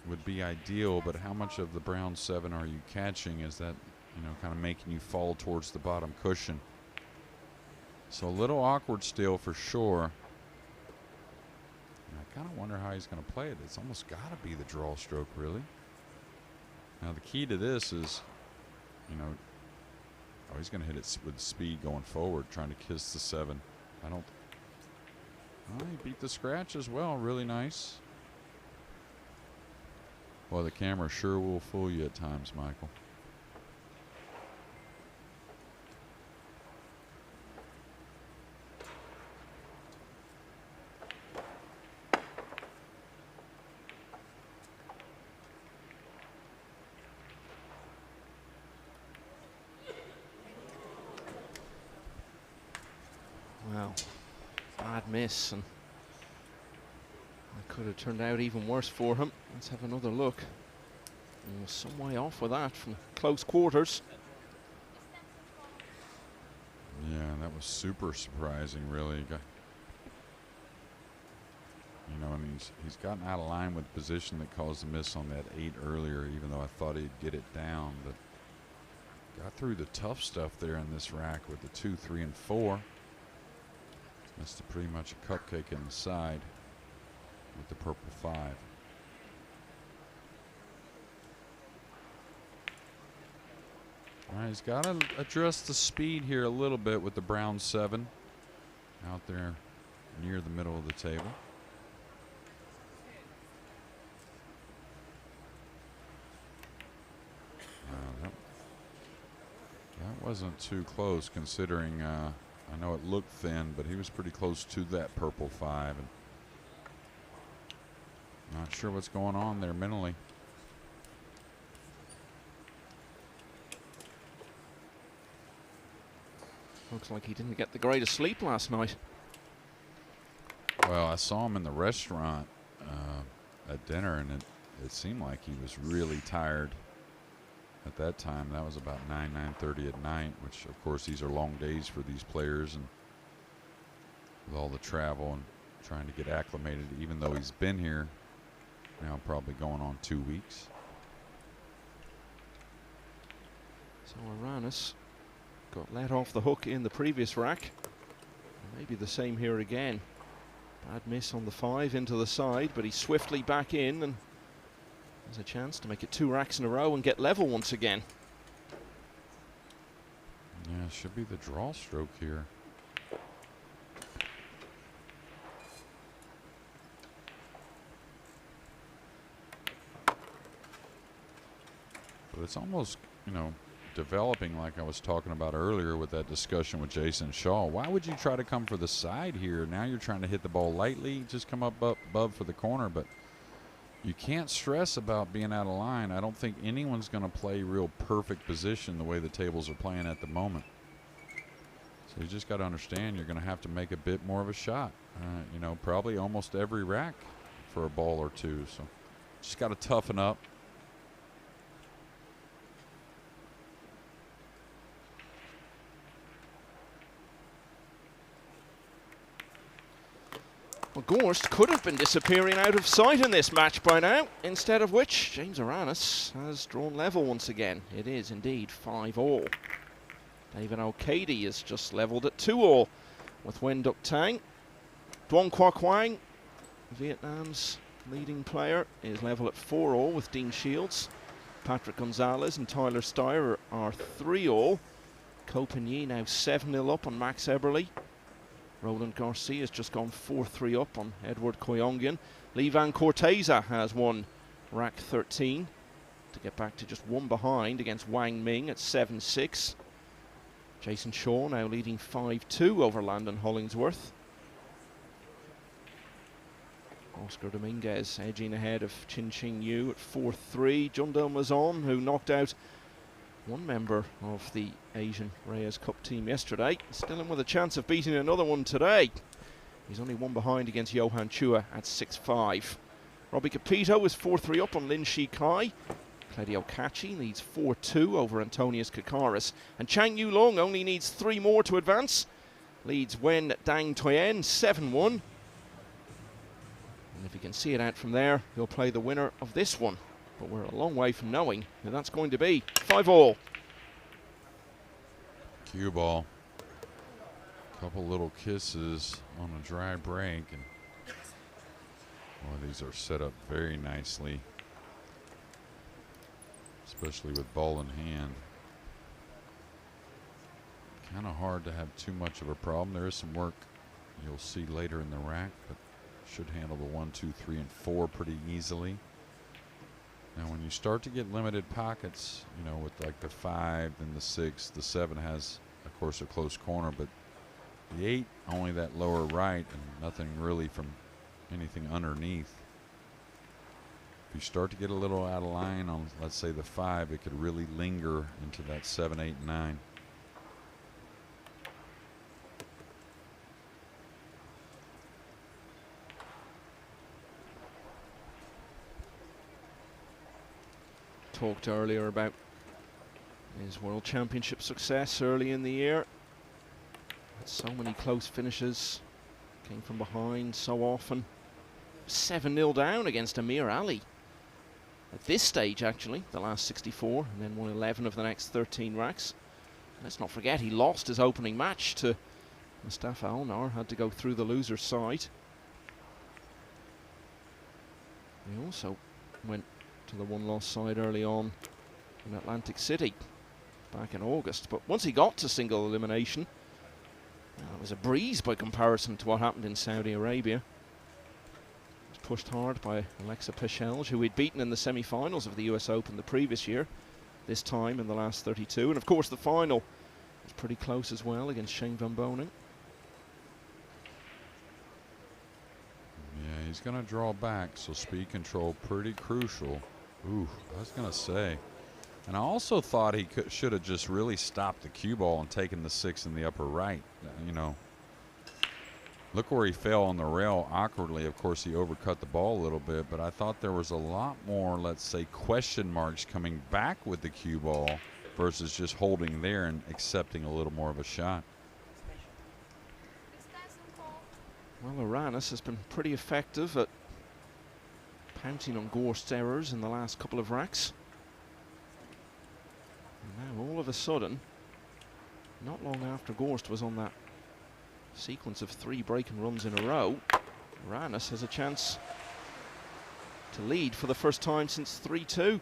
would be ideal, but how much of the brown 7 are you catching? Is that, you know, kind of making you fall towards the bottom cushion? So a little awkward still for sure. I kind of wonder how he's going to play it. It's almost got to be the draw stroke, really. Now the key to this is, you know, oh, he's going to hit it with speed going forward, trying to kiss the 7. I don't. Oh, he beat the scratch as well. Really nice. Well, the camera sure will fool you at times, Michael. Wow, bad miss, and that could have turned out even worse for him. Let's have another look. He was some way off with that from close quarters. Yeah, that was super surprising, really. You know, and he's gotten out of line with position that caused the miss on that 8 earlier, even though I thought he'd get it down. But got through the tough stuff there in this rack with the 2, 3, and 4. Missed pretty much a cupcake in the side with the purple 5. All right, he's got to address the speed here a little bit with the brown 7 out there near the middle of the table. That wasn't too close, considering I know it looked thin, but he was pretty close to that purple 5. And not sure what's going on there mentally. Looks like he didn't get the greatest sleep last night. Well, I saw him in the restaurant at dinner, and it seemed like he was really tired at that time. That was about 9:30 at night, which of course these are long days for these players, and with all the travel and trying to get acclimated, even though he's been here now probably going on 2 weeks. So Aranas got let off the hook in the previous rack. Maybe the same here again. Bad miss on the 5 into the side, but he's swiftly back in, and there's a chance to make it 2 racks in a row and get level once again. Yeah, it should be the draw stroke here. But it's almost, you know, developing like I was talking about earlier with that discussion with Jason Shaw. Why would you try to come for the side here? Now you're trying to hit the ball lightly, just come up above for the corner, but you can't stress about being out of line. I don't think anyone's going to play real perfect position the way the tables are playing at the moment. So you just got to understand you're going to have to make a bit more of a shot. You know, probably almost every rack for a ball or two. So just got to toughen up. Well, Gorst could have been disappearing out of sight in this match by now, instead of which James Aranas has drawn level once again. It is indeed 5-all. David O'Cady is just levelled at 2-all with Nguyen Duc Tang. Duong Qua Quang, Vietnam's leading player, is level at 4-all with Dean Shields. Patrick Gonzalez and Tyler Steyer are 3-all. Ko Pin-Yi now 7-0 up on Max Eberle. Roland Garcia has just gone 4-3 up on Edward Koyongian. Lee Van Corteza has won rack 13 to get back to just 1 behind against Wang Ming at 7-6. Jason Shaw now leading 5-2 over Landon Hollingsworth. Oscar Dominguez edging ahead of Chin Ching Yu at 4-3. Jundel Mazon, who knocked out one member of the Asian Reyes Cup team yesterday, still in with a chance of beating another one today. He's only 1 behind against Johan Chua at 6-5. Robbie Capito is 4-3 up on Lin Shi Kai. Claudio Caci leads 4-2 over Antonius Kakaris. And Chang Yu Long only needs 3 more to advance. Leads Wen Dang Toyen 7-1. And if he can see it out from there, he'll play the winner of this one. But we're a long way from knowing who that's going to be. 5-all. Cue ball. Couple little kisses on a dry break. And boy, these are set up very nicely, especially with ball in hand. Kind of hard to have too much of a problem. There is some work you'll see later in the rack, but should handle the 1, 2, 3, and 4 pretty easily. Now, when you start to get limited pockets, you know, with like the 5 and the 6, the 7 has, of course, a close corner, but the 8 only that lower right and nothing really from anything underneath. If you start to get a little out of line on, let's say, the 5, it could really linger into that 7, 8, and 9. Talked earlier about his World Championship success early in the year. Had so many close finishes, came from behind so often. 7-0 down against Amir Ali. At this stage, actually, the last 64, and then won 11 of the next 13 racks. Let's not forget he lost his opening match to Mustafa Alnar, had to go through the loser's side. He also went to the 1-loss side early on in Atlantic City back in August, but once he got to single elimination, it was a breeze by comparison to what happened in Saudi Arabia. He was pushed hard by Alexa Pechelge, who he'd beaten in the semi-finals of the US Open the previous year, this time in the last 32, and of course the final was pretty close as well against Shane Van Bonen. Yeah, he's going to draw back, so speed control pretty crucial. Ooh, I was going to say. And I also thought he should have just really stopped the cue ball and taken the 6 in the upper right. You know, Look where he fell on the rail awkwardly. Of course, he overcut the ball a little bit, but I thought there was a lot more, let's say, question marks coming back with the cue ball versus just holding there and accepting a little more of a shot. Well, Aranas has been pretty effective at pouncing on Gorst's errors in the last couple of racks. And now all of a sudden, not long after Gorst was on that sequence of 3 breaking runs in a row, Aranas has a chance to lead for the first time since 3-2.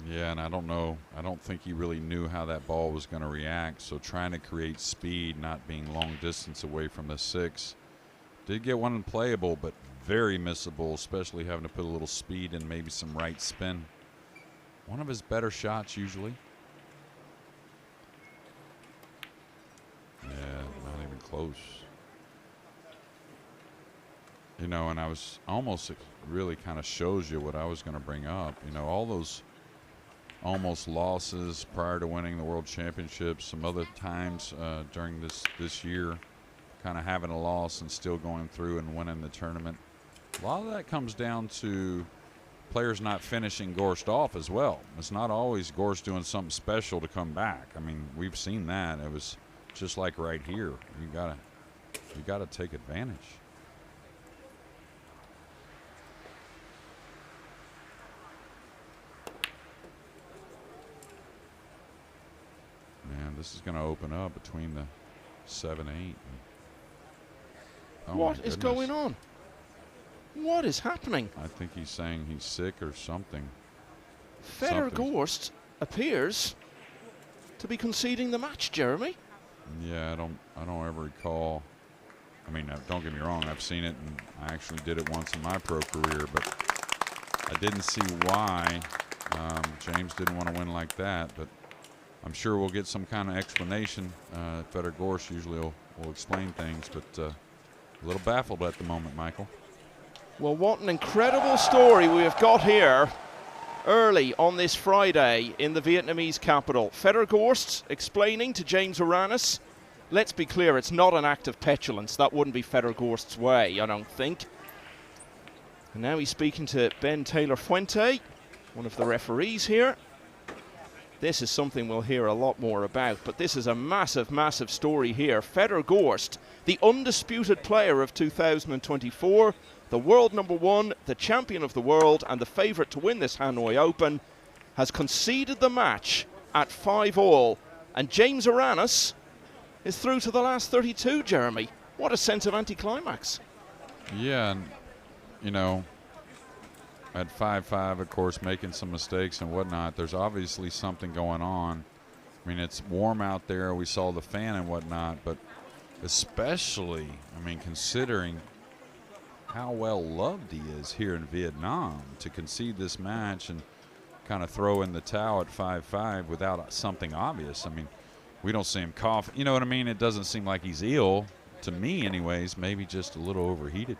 Yeah, and I don't know. I don't think he really knew how that ball was going to react. So trying to create speed, not being long distance away from the 6. Did get one playable, but very missable, especially having to put a little speed and maybe some right spin. One of his better shots usually. Yeah, not even close. You know, and I was almost, it really kind of shows you what I was going to bring up. You know, all those almost losses prior to winning the World Championship, some other times during this year, kind of having a loss and still going through and winning the tournament. A lot of that comes down to players not finishing Gorst off as well. It's not always Gorst doing something special to come back. I mean, we've seen that. It was just like right here. You gotta take advantage. Man, this is going to open up between the 7, 8. What is going on? What is happening? I think he's saying he's sick or something. Fedor Gorst appears to be conceding the match, Jeremy. Yeah, I don't ever recall. I mean, don't get me wrong, I've seen it, and I actually did it once in my pro career, but I didn't see why James didn't want to win like that. But I'm sure we'll get some kind of explanation. Fedor Gorst usually will explain things, but a little baffled at the moment, Michael. Well, what an incredible story we have got here early on this Friday in the Vietnamese capital. Fedor Gorst explaining to James Aranas. Let's be clear, it's not an act of petulance. That wouldn't be Fedor Gorst's way, I don't think. And now he's speaking to Ben Taylor-Fuente, one of the referees here. This is something we'll hear a lot more about, but this is a massive, massive story here. Fedor Gorst, the undisputed player of 2024, the world #1, the champion of the world, and the favourite to win this Hanoi Open, has conceded the match at 5-all. And James Aranas is through to the last 32, Jeremy. What a sense of anticlimax. Yeah, and, you know, at 5-5, of course, making some mistakes and whatnot, there's obviously something going on. I mean, it's warm out there. We saw the fan and whatnot, but especially, I mean, considering how well loved he is here in Vietnam, to concede this match and kind of throw in the towel at 5-5 without something obvious. I mean, we don't see him cough. You know what I mean? It doesn't seem like he's ill, to me anyways, maybe just a little overheated.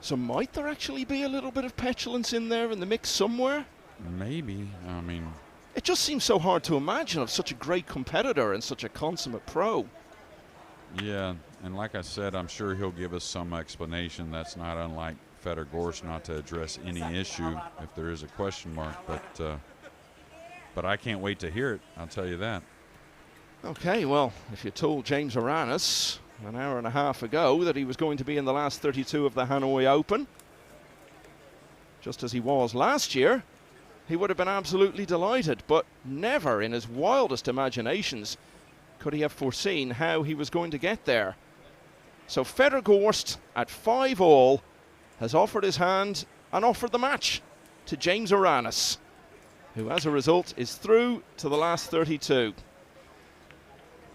So might there actually be a little bit of petulance in there in the mix somewhere? Maybe. I mean, it just seems so hard to imagine of such a great competitor and such a consummate pro. Yeah, and like I said, I'm sure he'll give us some explanation. That's not unlike Fedor Gorst, not to address any issue if there is a question mark. But I can't wait to hear it, I'll tell you that. Okay, well, if you told James Aranas an hour and a half ago that he was going to be in the last 32 of the Hanoi Open, just as he was last year, he would have been absolutely delighted. But never in his wildest imaginations could he have foreseen how he was going to get there. So Fedor Gorst at 5-all has offered his hand and offered the match to James Aranas, who as a result is through to the last 32.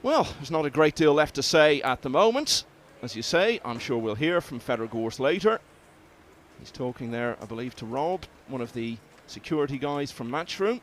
Well, there's not a great deal left to say at the moment. As you say, I'm sure we'll hear from Fedor Gorst later. He's talking there, I believe, to Rob, one of the security guys from Matchroom.